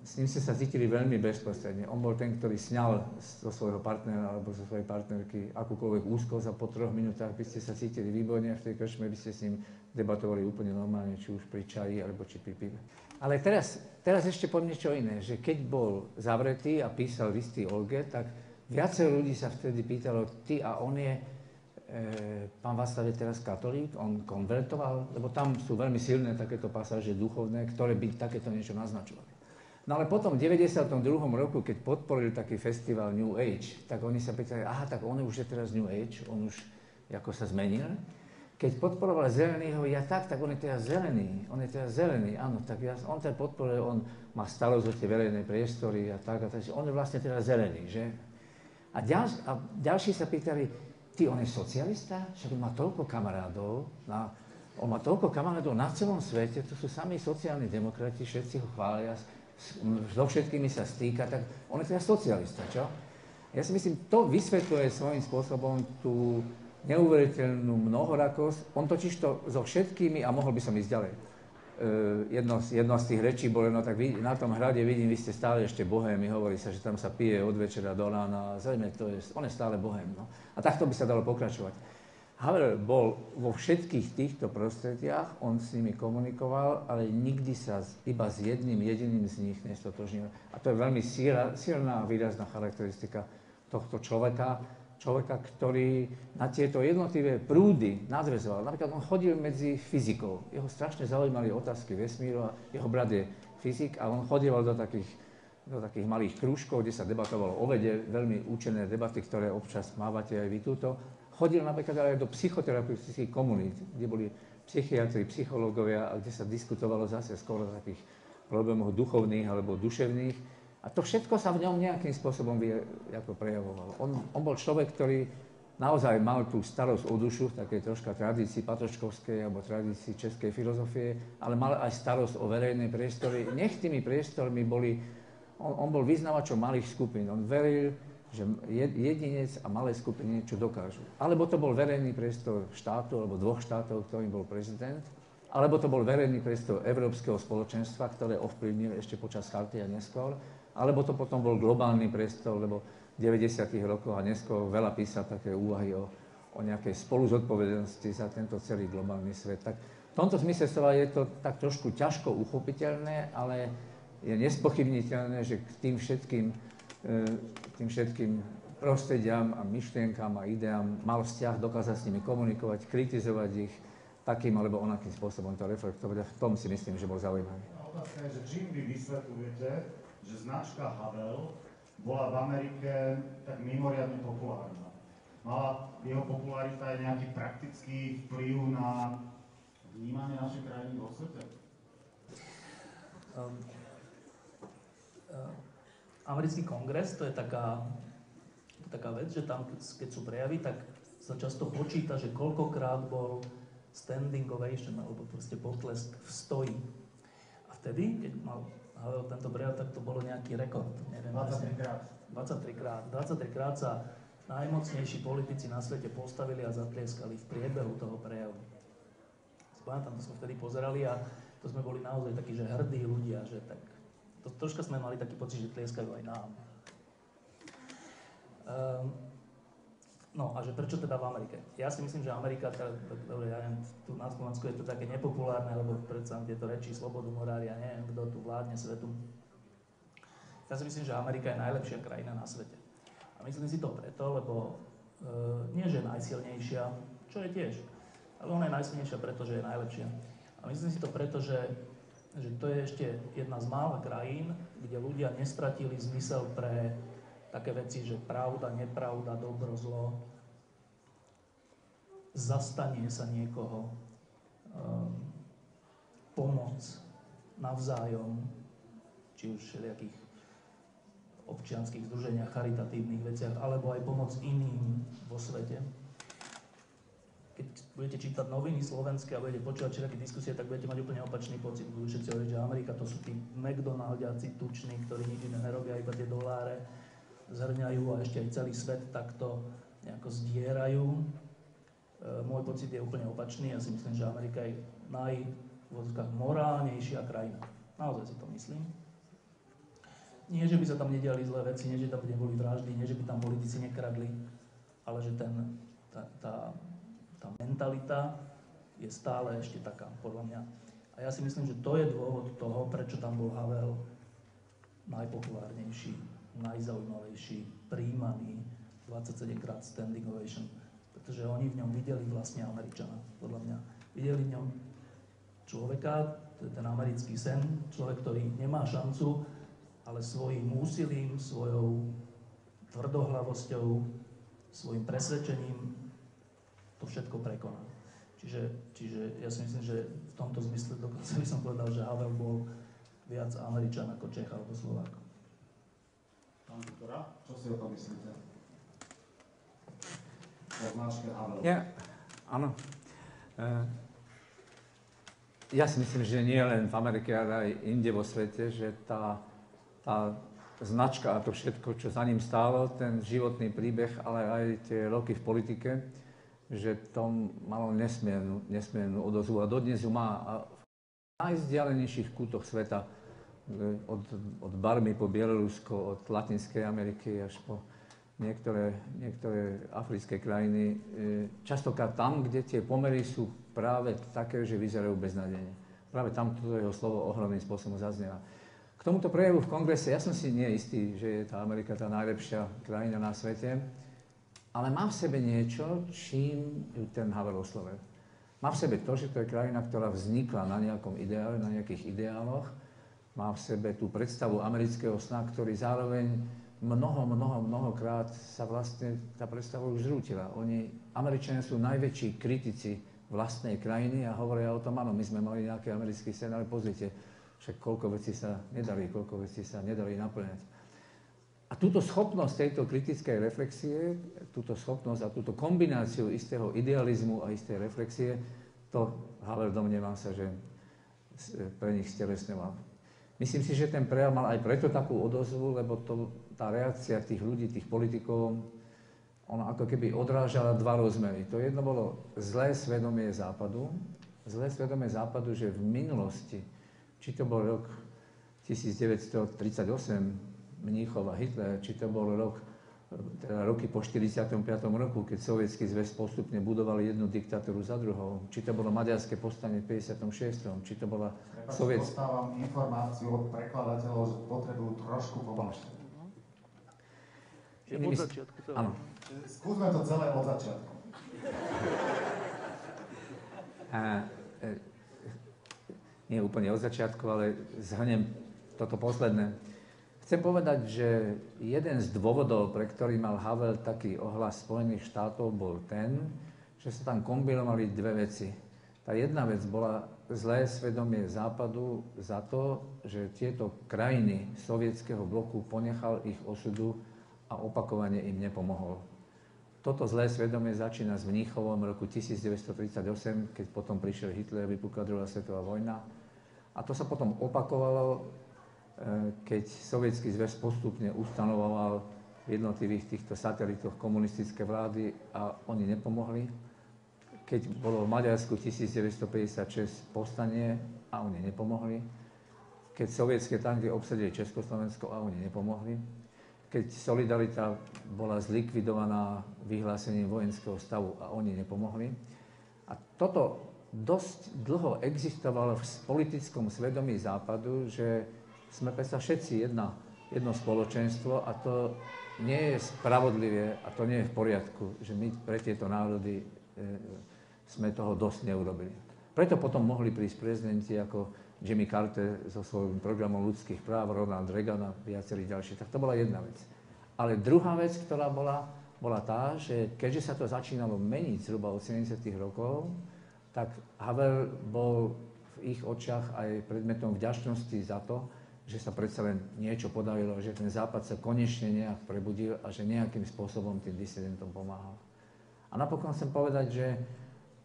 s ním ste sa cítili veľmi bezprostredne. On bol ten, ktorý sňal zo svojho partnera alebo zo svojej partnerky akúkoľvek úzkosť a po 3 minútach by ste sa cítili výborne a v tej krčme by ste s ním debatovali úplne normálne, či už pri čaji alebo či pri pive. Ale teraz ešte poviem niečo iné, že keď bol zavretý a písal listy Olge, tak viacero ľudí sa vtedy pýtalo, ty a on je, pán Václav je teraz katolík, on konvertoval, lebo tam sú veľmi silné takéto pasáže duchovné, ktoré by takéto niečo naznačovali. No ale potom v 92. roku, keď podporil taký festival New Age, tak oni sa pýtali, aha, tak on už je teraz New Age, on už ako sa zmenil. Keď podporoval Zeleného, tak on je teraz zelený, áno, tak on teda podporuje, on má starosť o tie verejné priestory a tak, takže on je vlastne teraz zelený, že? A ďalší sa pýtali, on je socialista? Však on má toľko kamarádov, na celom svete, to sú sami sociálni demokrati, všetci ho chvália, so všetkými sa stýka, tak on je teda socialista, čo? Ja si myslím, to vysvetľuje svojím spôsobom tú neuveriteľnú mnohorakosť. On totiž to so všetkými, a mohol by som ísť ďalej, jedno z tých rečí bolo, no tak na tom hrade vidím, vy ste stále ešte bohémi, hovorí sa, že tam sa pije od večera do rána, zrejme on je stále bohém, no. A takto by sa dalo pokračovať. Havel bol vo všetkých týchto prostrediach, on s nimi komunikoval, ale nikdy sa iba s jedným jediným z nich nestotožnil. A to je veľmi silná a výrazná charakteristika tohto človeka, ktorý na tieto jednotlivé prúdy nadväzoval. Napríklad on chodil medzi fyzikou. Jeho strašne zaujímali otázky vesmíru a jeho brat je fyzik a on chodieval do takých do takých malých krúžkov, kde sa debatovalo o vede, veľmi účené debaty, ktoré občas mávate aj vy túto. Chodil napríklad aj do psychoterapeutických komunít, kde boli psychiatri, psychológovia a kde sa diskutovalo zase skôr o takých problémoch duchovných alebo duševných. A to všetko sa v ňom nejakým spôsobom ako prejavovalo. On bol človek, ktorý naozaj mal tú starosť o dušu v takej troška tradícii patočkovskej alebo tradícii českej filozofie, ale mal aj starosť o verejné priestory. Nech tými priestormi boli, on bol vyznavačom malých skupín. On veril, že jedinec a malé skupiny niečo dokážu. Alebo to bol verejný priestor štátu, alebo dvoch štátov, ktorým bol prezident, alebo to bol verejný priestor Európskeho spoločenstva, ktoré ovplyvnil ešte počas charty a neskôr, alebo to potom bol globálny priestor, lebo v 90. rokoch a neskôr veľa písal také úvahy o nejakej spoluzodpovednosti za tento celý globálny svet. Tak v tomto zmysle je to tak trošku ťažko uchopiteľné, ale je nespochybniteľné, že k tým všetkým prostrediam a myšlienkám a ideám mal vzťah, dokázať s nimi komunikovať, kritizovať ich takým alebo onakým spôsobom to reflektovať a v tom si myslím, že bol zaujímavý. Otázka je, že čím vy vysvetľujete, že značka Havel bola v Amerike tak mimoriadne populárna. Mala jeho popularita aj nejaký praktický vplyv na vnímanie našej krajiny vo svete? Americký kongres, to je taká vec, že tam, keď sú prejavy, tak sa často počíta, že koľkokrát bol standing ovation, alebo proste potlesk v stoji. A vtedy, keď mal Havel tento prejav, tak to bolo nejaký rekord. Neviem, 23 krát. 23 krát. 23 krát sa najmocnejší politici na svete postavili a zatlieskali v priebehu toho prejavu. Pamätám, to sme vtedy pozerali a to sme boli naozaj takí, že hrdí ľudia, že tak... Troška sme mali taký pocit, že tlieskajú aj nám. No a že prečo teda v Amerike? Ja si myslím, že Amerika, dobre, ja neviem, tu na Slovensku je to také nepopulárne, lebo predsa tieto reči, slobodu, morári, ja neviem, kto tu vládne svetu. Ja si myslím, že Amerika je najlepšia krajina na svete. A myslím si to preto, lebo nie, že je najsilnejšia, čo je tiež, ale ona je najsilnejšia, pretože je najlepšia. A myslím si to preto, že to je ešte jedna z mála krajín, kde ľudia nestratili zmysel pre také veci, že pravda, nepravda, dobro, zlo, zastanie sa niekoho, pomoc navzájom, či už všelijakých občianskych združeniach, charitatívnych veciach, alebo aj pomoc iným vo svete. Keď budete čítať noviny slovenské a budete počúvať všetky diskusie, tak budete mať úplne opačný pocit. Budú všetci hovoriť, že Amerika to sú tí McDonaldiaci tuční, ktorí nič iné nerobia, iba tie doláre zhrňajú a ešte aj celý svet takto nejako zdierajú. Môj pocit je úplne opačný. Ja si myslím, že Amerika je morálnejšia krajina. Naozaj si to myslím. Nie, že by sa tam nediali zlé veci, nie, že tam neboli vraždy, nie, že by tam politici nekradli, ale že tá mentalita je stále ešte taká, podľa mňa. A ja si myslím, že to je dôvod toho, prečo tam bol Havel najpopulárnejší, najzaujímavejší, príjmaný, 27 krát standing ovation, pretože oni v ňom videli vlastne Američana, podľa mňa. Videli v ňom človeka, to je ten americký sen, človek, ktorý nemá šancu, ale svojím úsilím, svojou tvrdohlavosťou, svojim presvedčením to všetko prekoná. Čiže ja si myslím, že v tomto zmysle dokonca by som povedal, že Havel bol viac Američan ako Čech alebo Slovák. Pán Viktora, čo si o tom myslíte? O značke Havel. Áno. Ja si myslím, že nie len v Amerike, ale aj inde vo svete, že tá značka a to všetko, čo za ním stálo, ten životný príbeh, ale aj tie roky v politike, že to malo nesmiernu odozvu a dodnes ju má. A v najvzdialenejších kútoch sveta, od Barmy po Bielorusko, od Latinskej Ameriky až po niektoré africké krajiny, častokrát tam, kde tie pomery sú práve také, že vyzerajú beznádejne. Práve tam toto jeho slovo ohromným spôsobom zaznieva. K tomuto prejavu v kongrese, ja som si nie istý, že je tá Amerika tá najlepšia krajina na svete, ale má v sebe niečo, čím ju ten Havel oslovil. Má v sebe to, že to je krajina, ktorá vznikla na nejakom ideále, na nejakých ideáloch má v sebe tú predstavu amerického sna, ktorý zároveň mnohokrát sa vlastne tá predstava už zrútila. Američania sú najväčší kritici vlastnej krajiny a hovoria o tom, áno, my sme mali nejaký americký sen, ale pozrite, však koľko vecí sa nedali naplňať. A túto schopnosť tejto kritickej reflexie, túto schopnosť a túto kombináciu istého idealizmu a istej reflexie, to Havel, domnievam sa, že pre nich stelesňoval. Myslím si, že ten prejav mal aj preto takú odozvu, lebo tá reakcia tých ľudí, tých politikov, ona ako keby odrážala dva rozmery. To jedno bolo zlé svedomie Západu, že v minulosti, či to bol rok 1938, Mníchov a Hitler, či to bol teda roky po 45. roku, keď Sovietsky zväz postupne budoval jednu diktatúru za druhou, či to bolo maďarské povstanie v 56. Či to bola sovietská... Dostávam informáciu od prekladateľov, že potrebujú trošku pomôcť. Od začiatku. Áno. Skúsme to celé od začiatku. Nie úplne od začiatku, ale zhrnem toto posledné. Chcem povedať, že jeden z dôvodov, pre ktorý mal Havel taký ohlas Spojených štátov, bol ten, že sa tam kombinovali dve veci. Tá jedna vec bola zlé svedomie Západu za to, že tieto krajiny sovietskeho bloku ponechal ich osudu a opakovane im nepomohol. Toto zlé svedomie začína s Mníchovom roku 1938, keď potom prišiel Hitler, vypukla druhá svetová vojna. A to sa potom opakovalo, keď Sovietsky zväz postupne ustanovoval v jednotlivých týchto satelitoch komunistické vlády a oni nepomohli. Keď bolo v Maďarsku 1956 povstanie a oni nepomohli. Keď sovietské tanky obsadili Československo a oni nepomohli. Keď Solidarita bola zlikvidovaná vyhlásením vojenského stavu a oni nepomohli. A toto dosť dlho existovalo v politickom svedomí Západu, že sme predsa všetci jedno spoločenstvo a to nie je spravodlivé a to nie je v poriadku, že my pre tieto národy sme toho dosť neurobili. Preto potom mohli prísť prezidenti ako Jimmy Carter so svojím programom ľudských práv, Ronald Reagan a viacerí ďalší. Tak to bola jedna vec. Ale druhá vec, ktorá bola tá, že keďže sa to začínalo meniť zhruba od 70. rokov, tak Havel bol v ich očiach aj predmetom vďačnosti za to, že sa predsa len niečo podarilo, že ten Západ sa konečne nejak prebudil a že nejakým spôsobom tým disidentom pomáhal. A napokon chcem povedať, že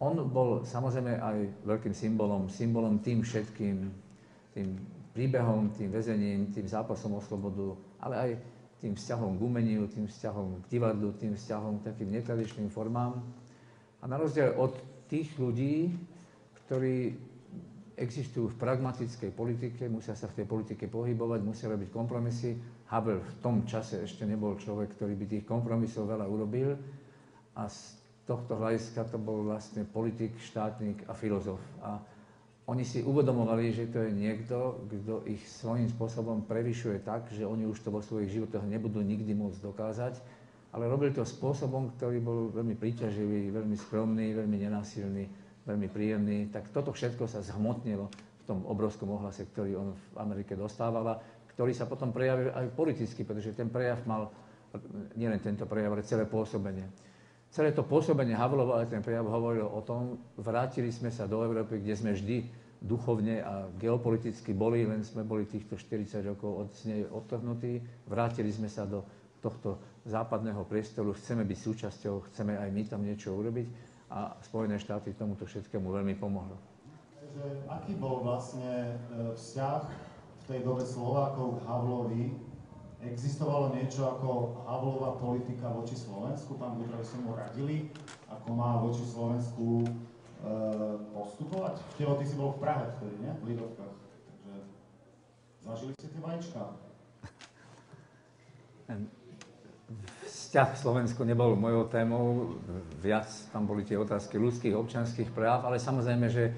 on bol samozrejme aj veľkým symbolom tým všetkým, tým príbehom, tým väzením, tým zápasom o slobodu, ale aj tým vzťahom k umeniu, tým vzťahom k divadlu, tým vzťahom k takým netradičným formám. A na rozdiel od tých ľudí, ktorí existujú v pragmatickej politike, musia sa v tej politike pohybovať, musia robiť kompromisy. Havel v tom čase ešte nebol človek, ktorý by tých kompromisov veľa urobil a z tohto hľadiska to bol vlastne politik, štátnik a filozof. A oni si uvedomovali, že to je niekto, kto ich svojím spôsobom prevyšuje tak, že oni už to vo svojich životoch nebudú nikdy môcť dokázať, ale robili to spôsobom, ktorý bol veľmi príťaživý, veľmi skromný, veľmi nenásilný, veľmi príjemný, tak toto všetko sa zhmotnilo v tom obrovskom ohlase, ktorý on v Amerike dostával, ktorý sa potom prejavil aj politicky, pretože ten prejav mal, nielen tento prejav, ale celé pôsobenie. Celé to pôsobenie Havelovo, ale ten prejav hovoril o tom, vrátili sme sa do Európy, kde sme vždy duchovne a geopoliticky boli, len sme boli týchto 40 rokov od nej odtrhnutí, vrátili sme sa do tohto západného priestoru, chceme byť súčasťou, chceme aj my tam niečo urobiť. A Spojené štáty tomuto všetkému veľmi pomohlo. Takže aký bol vlastne vzťah v tej dobe Slovákov k Havlovi? Existovalo niečo ako Havlova politika voči Slovensku? Pán Butra, by ste mu radili, ako má voči Slovensku postupovať? Teho, ty si bol v Prahe vtedy, nie? V Lidovkách. Takže zažili ste tie vajíčka? Vzťah v Slovensku nebol mojou témou, viac tam boli tie otázky ľudských, občianskych práv, ale samozrejme, že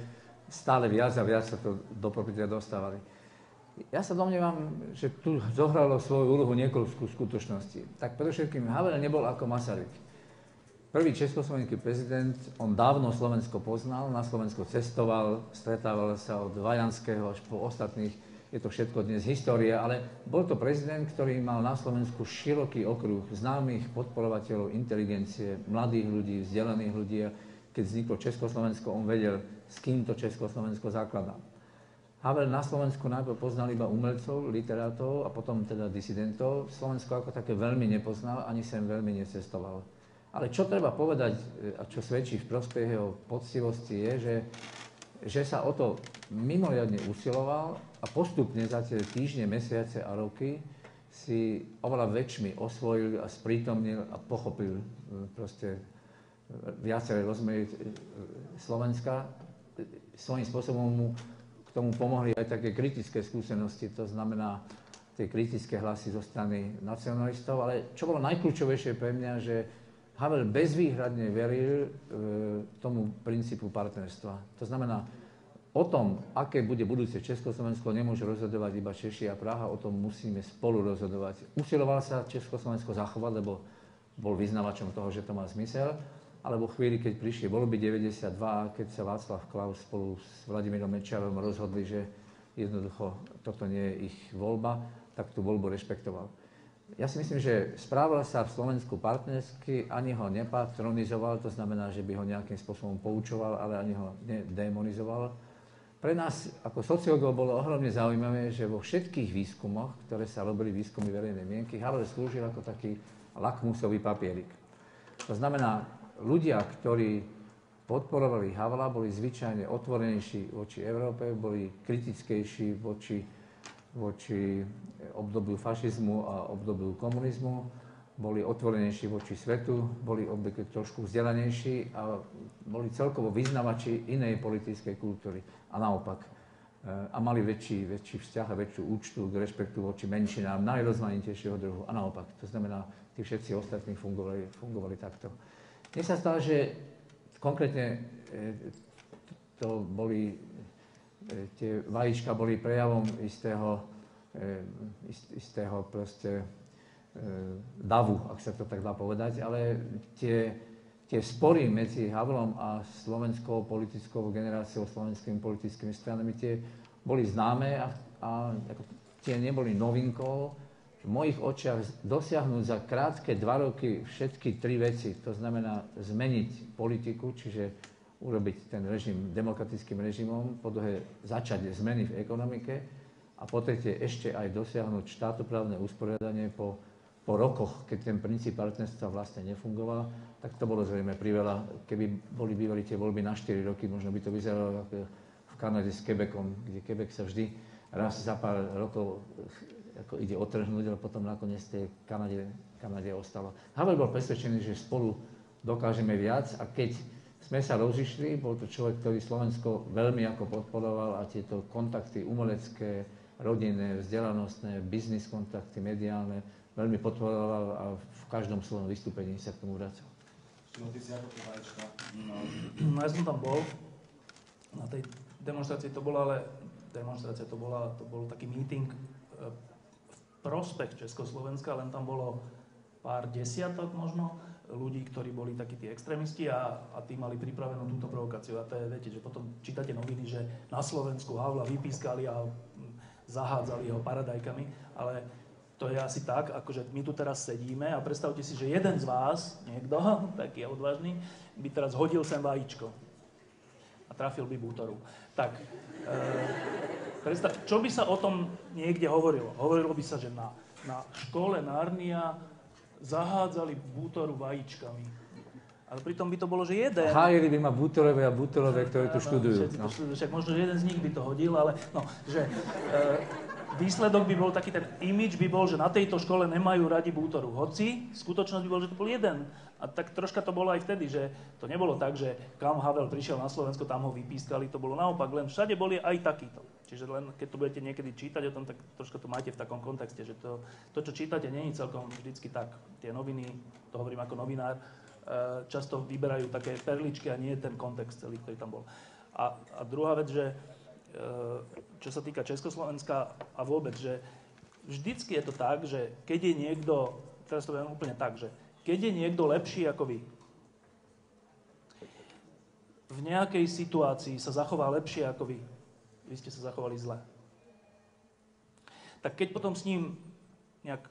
stále viac a viac sa to do popredia dostávali. Ja sa domnievam, že tu zohralo svoju úlohu niekoľko skutočností. Tak predovšetkým Havel nebol ako Masaryk. Prvý československý prezident, on dávno Slovensko poznal, na Slovensko cestoval, stretával sa od Vajanského až po ostatných je to všetko dnes história, ale bol to prezident, ktorý mal na Slovensku široký okruh známych podporovateľov inteligencie, mladých ľudí, vzdelaných ľudí. Keď vzniklo Československo, on vedel, s kým to Československo zakladá. Havel na Slovensku najprv poznal iba umelcov, literátov a potom teda disidentov. Slovensko ako také veľmi nepoznal, ani sem veľmi necestoval. Ale čo treba povedať, a čo svedčí v prospech jeho poctivosti, je, že sa o to mimoriadne usiloval a postupne za tie týždne, mesiace a roky si oveľa väčšmi osvojil a sprítomnil a pochopil proste viaceré rozmery Slovenska. Svojím spôsobom mu k tomu pomohli aj také kritické skúsenosti, to znamená tie kritické hlasy zo strany nacionalistov, ale čo bolo najkľúčovejšie pre mňa, že Havel bezvýhradne veril tomu princípu partnerstva. To znamená, o tom, aké bude budúce Československo, nemôže rozhodovať iba Češi a Praha, o tom musíme spolu rozhodovať. Usiloval sa Československo zachovať, lebo bol vyznavačom toho, že to má zmysel, ale vo chvíli, keď prišli voľby 92, keď sa Václav Klaus spolu s Vladimírom Mečiarom rozhodli, že jednoducho toto nie je ich voľba, tak tú voľbu rešpektoval. Ja si myslím, že správal sa v Slovensku partnersky, ani ho nepatronizoval, to znamená, že by ho nejakým spôsobom poučoval, ale ani ho nedemonizoval. Pre nás ako sociológov bolo ohromne zaujímavé, že vo všetkých výskumoch, ktoré sa robili výskumy verejnej mienky, Havel slúžil ako taký lakmusový papierik. To znamená, ľudia, ktorí podporovali Havla, boli zvyčajne otvorenejší voči Európe, boli kritickejší voči obdobiu fašizmu a obdobiu komunizmu, boli otvorenejší voči svetu, boli obvykle trošku vzdelanejší a boli celkovo vyznavači inej politickej kultúry. A naopak. A mali väčší vzťah a väčšiu úctu k rešpektu voči menšinám najrozmanitejšieho druhu. A naopak. To znamená, tí všetci ostatní fungovali takto. Mne sa stalo, že konkrétne to boli, tie vajíčka boli prejavom istého proste davu, ak sa to tak dá povedať, ale tie spory medzi Havlom a slovenskou politickou generáciou, slovenskými politickými stranami, tie boli známe a tie neboli novinkou. V mojich očiach dosiahnuť za krátke 2 roky všetky 3 veci, to znamená zmeniť politiku, čiže urobiť ten režim demokratickým režimom, po druhé začať zmeny v ekonomike a po tretie ešte aj dosiahnuť štátoprávne usporiadanie po rokoch, keď ten princíp partnerstva vlastne nefungoval, tak to bolo zrejme priveľa. Keby boli bývali tie voľby na 4 roky, možno by to vyzeralo ako v Kanade s Quebecom, kde Quebec sa vždy raz za pár rokov ako ide otrhnúť, ale potom nakoniec tej Kanade ostalo. Havel bol presvedčený, že spolu dokážeme viac a keď sme sa rozišli, bol to človek, ktorý Slovensko veľmi ako podporoval a tieto kontakty umelecké, rodinné, vzdelanostné, biznis kontakty, mediálne, veľmi podporoval a v každom svojom vystúpení sa k tomu vracal. Ty si ako to vajíčka? No ja som tam bol, na tej demonstrácii to bola, to bol taký meeting v prospech Československa, len tam bolo pár desiatok možno ľudí, ktorí boli takí tí extrémisti a tí mali pripravenú túto provokáciu. A to je, viete, že potom čítate noviny, že na Slovensku Havla vypískali a zahádzali ho paradajkami, ale to je asi tak, akože my tu teraz sedíme a predstavte si, že jeden z vás, niekto, taký odvážny, by teraz hodil sem vajíčko a trafil by bútoru. Tak, čo by sa o tom niekde hovorilo? Hovorilo by sa, že na škole Narnia zahádzali bútoru vajíčkami. Ale pritom by to bolo, že jeden. Hájili by ma bútorové a bútorové, ktoré tu študujú. No. Však možno, že jeden z nich by to hodil, ale no, že výsledok by bol taký, ten imidž by bol, že na tejto škole nemajú radi bútoru. Hoci skutočnosť by bol, že to bol jeden. A tak troška to bolo aj vtedy, že to nebolo tak, že kam Havel prišiel na Slovensko, tam ho vypískali, to bolo naopak, len všade boli aj takýto. Čiže len keď to budete niekedy čítať o tom, tak troška to máte v takom kontexte, že to čo čítate, nie je celkom vždycky tak. Tie noviny, to hovorím ako novinár, často vyberajú také perličky a nie je ten kontext celý, ktorý tam bol. A druhá vec, že čo sa týka Československa a vôbec, že vždycky je to tak, že keď je niekto, teraz to poviem úplne tak, že keď je niekto lepší ako vy, v nejakej situácii sa zachová lepšie ako vy ste sa zachovali zle. tak keď potom s ním nejak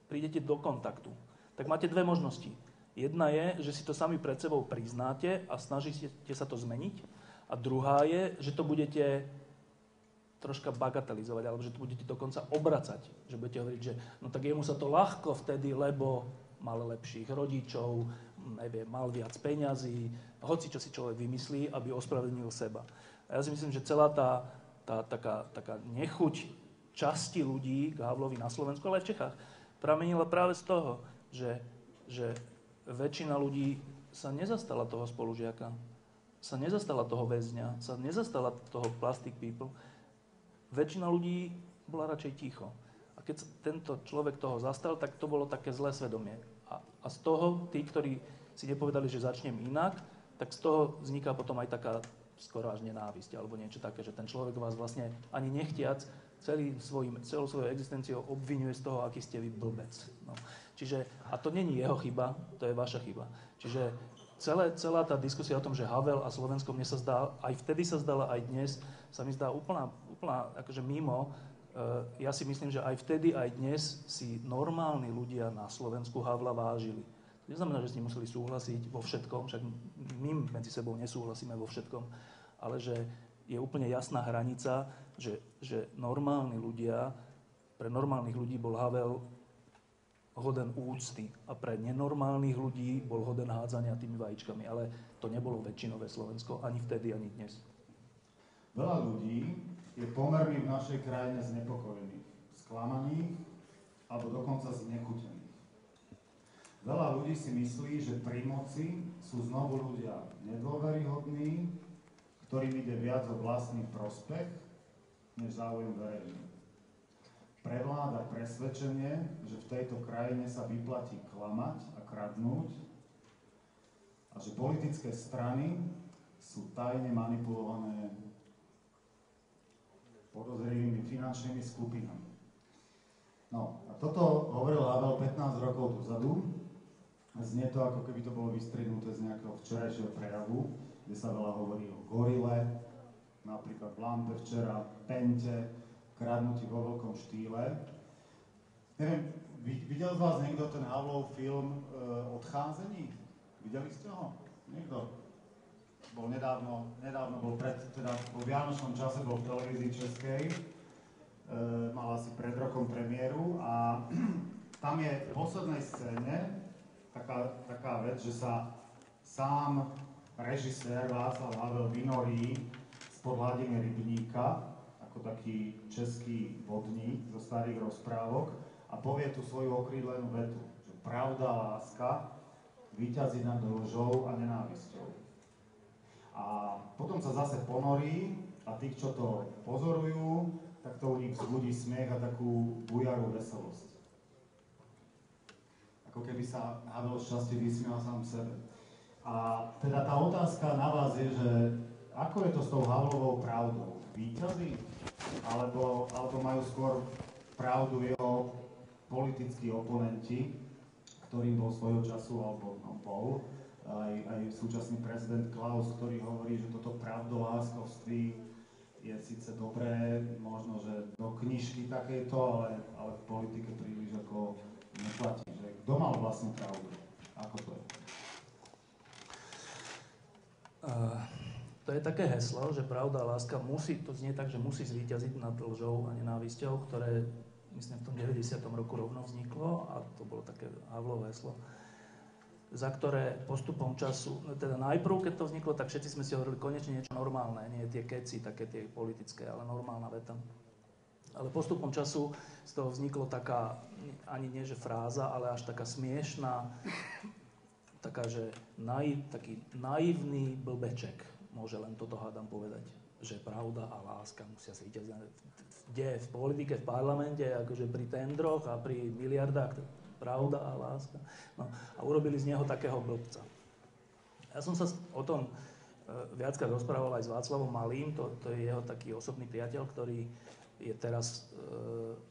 prídete do kontaktu, tak máte dve možnosti. Jedna je, že si to sami pred sebou priznáte a snažíte sa to zmeniť. A druhá je, že to budete troška bagatelizovať, alebo že to budete dokonca obracať. Že budete hovoriť, že no tak jemu sa to ľahko vtedy, lebo mal lepších rodičov, neviem, mal viac peňazí, hoci čo si človek vymyslí, aby ospravedlnil seba. A ja si myslím, že celá tá taká nechuť časti ľudí k Havlovi na Slovensku, ale aj v Čechách, pramenila práve z toho, že väčšina ľudí sa nezastala toho spolužiaka, sa nezastala toho väzňa, sa nezastala toho plastic people. Väčšina ľudí bola radšej ticho. A keď sa tento človek toho zastal, tak to bolo také zlé svedomie. A z toho, tí, ktorí si nepovedali, že začnem inak, tak z toho vzniká potom aj taká skoro až nenávisť, alebo niečo také, že ten človek vás vlastne ani nechtiac celou svojou existenciou obviňuje z toho, aký ste vy blbec. No. Čiže, a to není jeho chyba, to je vaša chyba. Čiže celá tá diskusia o tom, že Havel a Slovensko, mne sa zdá, aj vtedy sa zdala, aj dnes, sa mi zdá úplná akože mimo. Ja si myslím, že aj vtedy, aj dnes si normálni ľudia na Slovensku Havla vážili. To neznamená, že s ním museli súhlasiť vo všetkom, však my medzi sebou nesúhlasíme vo všetkom, ale že je úplne jasná hranica, že normálni ľudia, pre normálnych ľudí bol Havel hoden úcty a pre nenormálnych ľudí bol hoden hádzania tými vajíčkami, ale to nebolo väčšinové Slovensko ani vtedy, ani dnes. Veľa ľudí je pomerne v našej krajine znepokojených, sklamaných alebo dokonca znechutených. Veľa ľudí si myslí, že pri moci sú znovu ľudia nedôveryhodní, ktorým ide viac o vlastný prospech, než záujem verejný. Prevláda presvedčenie, že v tejto krajine sa vyplatí klamať a kradnúť a že politické strany sú tajne manipulované podozrivými finančnými skupinami. No a toto hovoril Havel 15 rokov dozadu. Znie to, ako keby to bolo vystriednuté z nejakého včerajšieho prejavu, kde sa veľa hovorí o gorile, napríklad v Lampe včera, Pente, kradnutí vo veľkom štýle. Neviem, videl z vás niekto ten Havlov film Odcházení? Videli ste ho? Niekto? Bol nedávno bol po vianočnom čase bol v televízii českej, mal asi pred rokom premiéru a tam je v poslednej scéne taká vec, že sa sám režisér Václav Havel vynorí spod hladiny rybníka, ako taký český vodník zo starých rozprávok a povie tú svoju okrídlenú vetu, že pravda a láska víťazí nad lžou a nenávisťou. A potom sa zase ponorí a tí, čo to pozorujú, tak to u nich vzbudí smiech a takú bujarú veselosť. Ako keby sa Havel šťastie vysmial sám sebe. A teda tá otázka na vás je, že ako je to s tou Havlovou pravdou? Víťazí? Alebo majú skôr pravdu jeho politickí oponenti, ktorým bol svojho času, alebo bol, aj súčasný prezident Klaus, ktorý hovorí, že toto pravdoláskovství je síce dobré, možno, že do knižky takejto, ale v politike príliš ako neplatí. Že kto mal vlastne pravdu? Ako to je? To je také heslo, že pravda a láska musí, to znie tak, že musí zvíťaziť nad lžou a nenávisťou, ktoré, myslím, v tom 90. roku rovno vzniklo a to bolo také Havlovo heslo, za ktoré postupom času, teda najprv, keď to vzniklo, tak všetci sme si hovorili konečne niečo normálne, nie tie keci, také tie politické, ale normálna veta. Ale postupom času z toho vzniklo taká, ani nie že fráza, ale až taká smiešná, taká, že taký naivný blbeček, môže len toto hádam povedať, že pravda a láska musia zvíťaziť. Kde v politike, v parlamente, akože pri tendroch a pri miliardách, pravda a láska. No, a urobili z neho takého blbca. Ja som sa o tom viackrát rozprával aj s Václavom Malým, to je jeho taký osobný priateľ, ktorý je teraz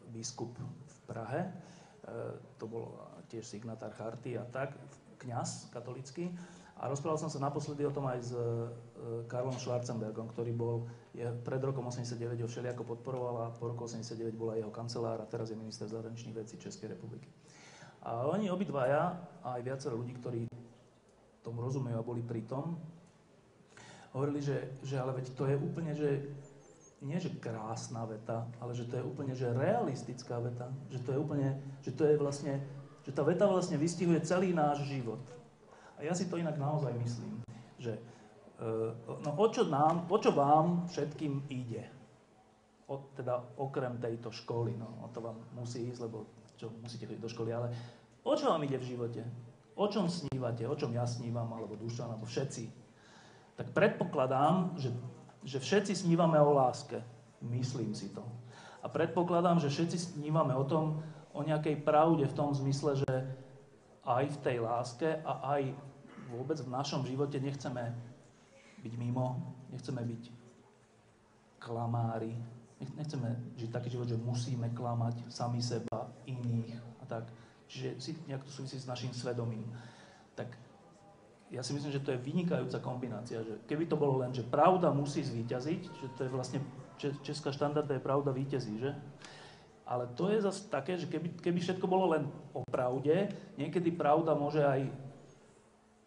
biskup v Prahe. To bol tiež signatár charty a tak, kňaz katolícky. A rozprával som sa naposledy o tom aj s Karlom Schwarzenbergom, ktorý pred rokom 89 ho všelijako podporoval a po roku 89 bola jeho kancelár a teraz je minister zahraničných vecí Českej republiky. A oni obidvaja, a aj viacero ľudí, ktorí tomu rozumejú a boli pri tom, hovorili, že ale veď to je úplne, že nie že krásna veta, ale že to je úplne, že realistická veta, že to je úplne, že to je vlastne, že tá veta vlastne vystihuje celý náš život. A ja si to inak naozaj myslím, že no o čo vám všetkým ide? Teda okrem tejto školy, no o to vám musí ísť, lebo čo musíte chodiť do školy, ale o čo vám ide v živote? O čom snívate? O čom ja snívam, alebo Dušan, alebo všetci? Tak predpokladám, že všetci snívame o láske. Myslím si to. A predpokladám, že všetci snívame o nejakej pravde v tom zmysle, že aj v tej láske a aj vôbec v našom živote nechceme byť mimo, nechceme byť klamári, nechceme žiť taký život, že musíme klamať sami seba, iných a tak. Čiže nejak to súvisí s našim svedomím. Tak ja si myslím, že to je vynikajúca kombinácia, že keby to bolo len, že pravda musí zvíťaziť, že to je vlastne česká štandardná je pravda víťazí, že? Ale to je zase také, že keby všetko bolo len o pravde, niekedy pravda môže aj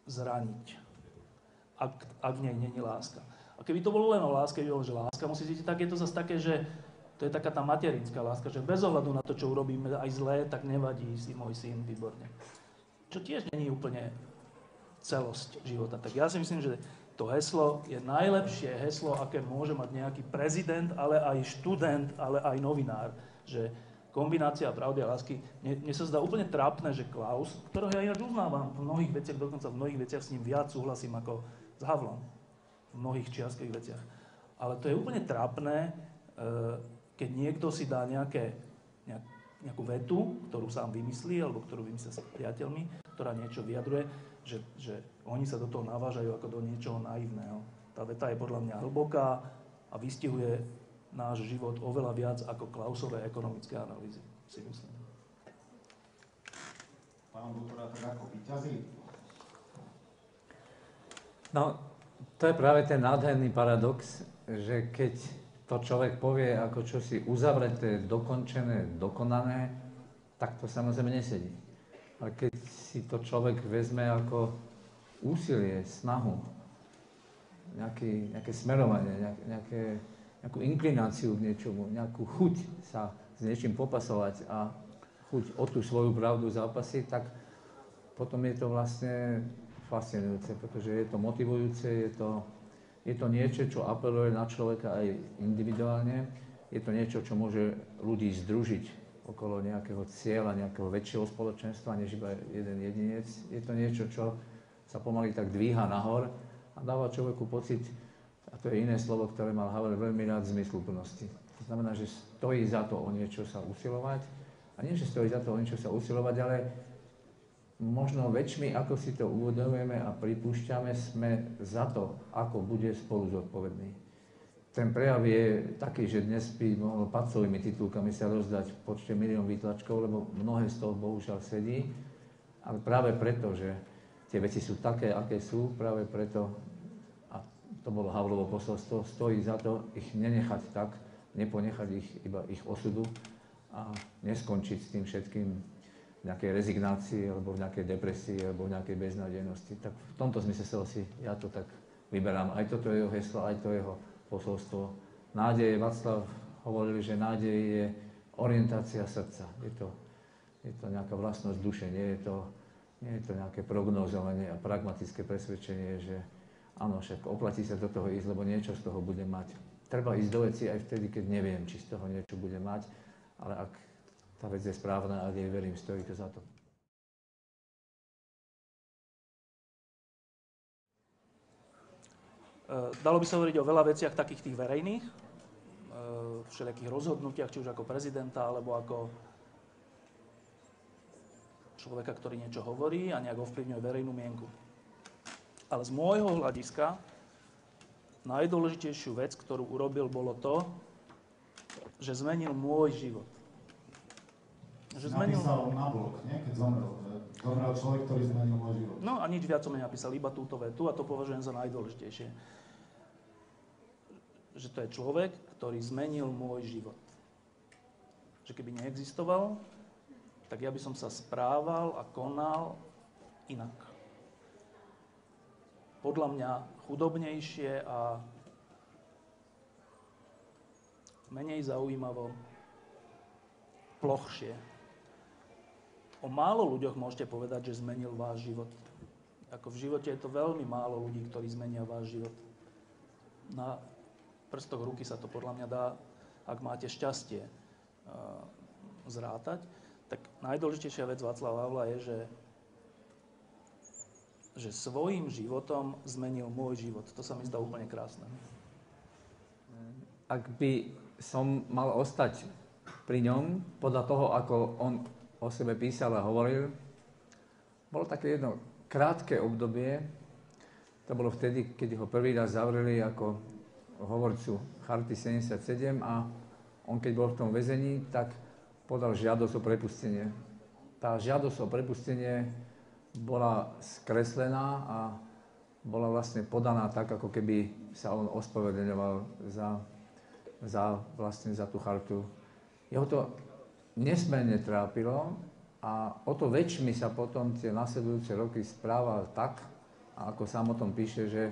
zraniť, ak v nej není láska. A keby to bolo len o láske, že láska musí zvíťaziť, tak je to zase také, že to je taká tá materinská láska, že bez ohľadu na to, čo urobíme aj zlé, tak nevadí, si môj syn, výborne. Čo tiež není úplne celosť života. Tak ja si myslím, že to heslo je najlepšie heslo, aké môže mať nejaký prezident, ale aj študent, ale aj novinár. Že kombinácia pravdy a lásky. Mne sa zdá úplne trápne, že Klaus, ktorého ja ináč uznávam v mnohých veciach, dokonca v mnohých veciach s ním viac súhlasím ako s Havlom. V mnohých čiastkových veciach. Ale to je úplne trápne, keď niekto si dá nejakú vetu, ktorú sám vymyslí, alebo ktorú vymyslí s priateľmi, ktorá niečo vyjadruje, že oni sa do toho navážajú ako do niečoho naivného. Tá veta je podľa mňa hlboká a vystihuje náš život oveľa viac ako Klausové ekonomické analýzy, si myslím. Pán Butora, tak ako víťazí? No, to je práve ten nádherný paradox, že keď to človek povie ako čosi uzavreté, dokončené, dokonané, tak to samozrejme nesedí. Ale keď si to človek vezme ako úsilie, snahu, nejaké smerovanie, nejakú inklináciu k niečomu, nejakú chuť sa s niečím popasovať a chuť o tú svoju pravdu zápasiť, tak potom je to vlastne fascinujúce, pretože je to motivujúce, je to niečo, čo apeluje na človeka aj individuálne, je to niečo, čo môže ľudí združiť okolo nejakého cieľa, nejakého väčšieho spoločenstva, než iba jeden jedinec. Je to niečo, čo sa pomaly tak dvíha nahor a dáva človeku pocit, a to je iné slovo, ktoré mal Havel veľmi rád, zmysluplnosti. To znamená, že stojí za to o niečo sa usilovať. A nie, že stojí za to o niečo sa usilovať, ale možno väčšmi, ako si to uvedomujeme a pripúšťame, sme za to, ako bude spolu zodpovedný. Ten prejav je taký, že dnes by mohol pacovými titulkami sa rozdať v počte 1 000 000 výtlačkov, lebo mnohé z toho bohužiaľ sedí. Ale práve preto, že tie veci sú také, aké sú, práve preto, a to bolo Havlovo posolstvo, stojí za to ich nenechať tak, neponechať ich iba ich osudu a neskončiť s tým všetkým v nejakej rezignácii, alebo v nejakej depresii, alebo v nejakej beznádejnosti. Tak v tomto zmysle si ja to tak vyberám. Aj toto je jeho heslo, aj to jeho posolstvo. Nádej, Václav hovorili, že nádej je orientácia srdca. Je to nejaká vlastnosť duše, nie je to nejaké prognózovanie a pragmatické presvedčenie, že áno, však oplatí sa do toho ísť, lebo niečo z toho bude mať. Treba ísť do veci aj vtedy, keď neviem, či z toho niečo bude mať, ale ak tá vec je správna, ak jej verím, stojí to za to. Dalo by sa hovoriť o veľa veciach takých tých verejných, všelijakých rozhodnutiach, či už ako prezidenta, alebo ako človeka, ktorý niečo hovorí a nejak ovplyvňuje verejnú mienku. Ale z môjho hľadiska najdôležitejšiu vec, ktorú urobil, bolo to, že zmenil môj život. Že zmenil... Napísal na blog, nie? Keď zomrel. Zomrel človek, ktorý zmenil môj život. No a nič viac som nenapísal, iba túto vetu a to považujem za najdôležitejšie. Že to je človek, ktorý zmenil môj život. Že keby neexistoval, tak ja by som sa správal a konal inak. Podľa mňa chudobnejšie a menej zaujímavo, plochšie. O málo ľuďoch môžete povedať, že zmenil váš život. Ako v živote je to veľmi málo ľudí, ktorí zmenia váš život. Na prstoch ruky sa to podľa mňa dá, ak máte šťastie, zrátať. Tak najdôležitejšia vec Václava Havla je, že svojím životom zmenil môj život. To sa mi zdá úplne krásne. Ak by som mal ostať pri ňom, podľa toho, ako on o sebe písal a hovoril, bolo také jedno krátke obdobie, to bolo vtedy, keď ho prvý raz zavreli ako hovorcu Charty 77 a on, keď bol v tom väzení, tak podal žiadosť o prepustenie. Tá žiadosť o prepustenie bola skreslená a bola vlastne podaná tak, ako keby sa on ospravedlňoval za tú chartu. Jeho to nesmierne trápilo a o to väčšmi sa potom tie nasledujúce roky správal tak, a ako sám o tom píše, že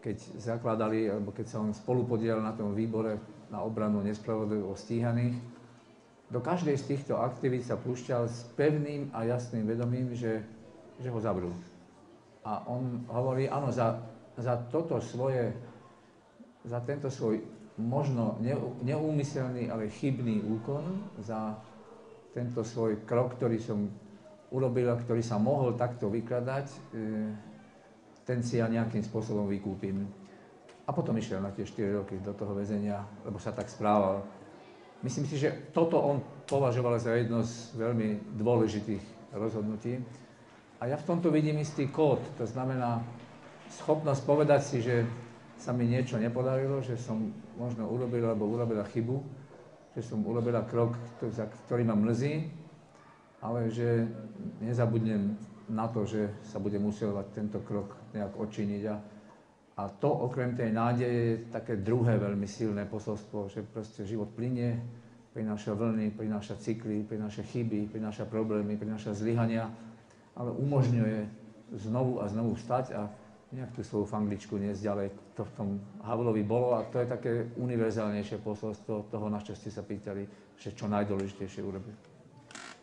keď zakladali, alebo keď sa on spolupodielal na tom výbore na obranu nespravodlivo stíhaných, do každej z týchto aktivít sa púšťal s pevným a jasným vedomím, že ho zavrú. A on hovorí, áno, za tento svoj možno neúmyselný, ale chybný úkon, za tento svoj krok, ktorý som urobil a ktorý sa mohol takto vykladať, ten si ja nejakým spôsobom vykúpim. A potom išiel na tie 4 roky do toho väzenia, lebo sa tak správal. Myslím si, že toto on považoval za jedno z veľmi dôležitých rozhodnutí. A ja v tomto vidím istý kód, to znamená schopnosť povedať si, že sa mi niečo nepodarilo, že som možno urobil alebo urobila chybu, že som urobila krok, ktorý ma mrzí, ale že nezabudnem na to, že sa budem usilovať tento krok nejak odčiniť. A to okrem tej nádeje je také druhé veľmi silné posolstvo, že proste život plynie, prináša vlny, prináša cykly, prináša chyby, prináša problémy, prináša zlyhania, ale umožňuje znovu a znovu vstať a nejak tú svoju fangličku niesť ďalej. To v tom Havlovi bolo a to je také univerzálnejšie posolstvo toho, na čo ste sa pýtali, že čo najdôležitejšie urobiť.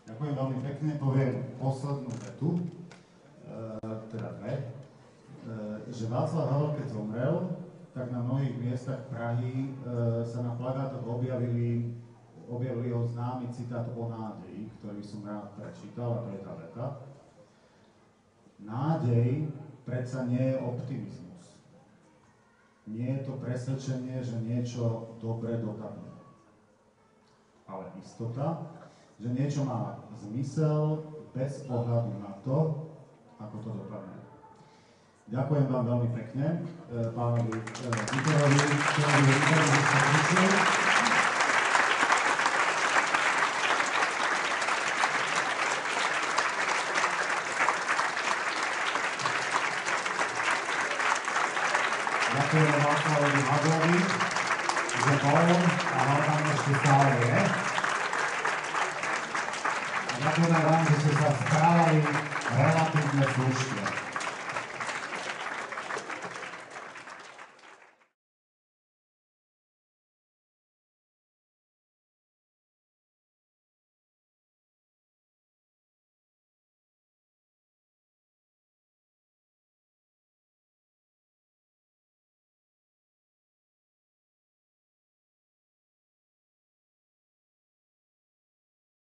Ďakujem veľmi pekne, poviem poslednú vetu, teda dve. Že Václav Havel, keď zomrel, tak na mnohých miestach Prahy sa na plagátoch objavili jeho známy citát o nádeji, ktorý som rád prečítal, a to je tá veta. Nádej predsa nie je optimizmus. Nie je to presvedčenie, že niečo dobre dopadne. Ale istota, že niečo má zmysel bez ohľadu na to, ako to dopadne. Ďakujem vám veľmi pekne, pánovi Vitorovi, ktorý sa prišiel. Ďakujem Václavovi Havlovi, že bol a hlavne ešte stále je. A ďakujem vám, že ste sa správali relatívne slušne.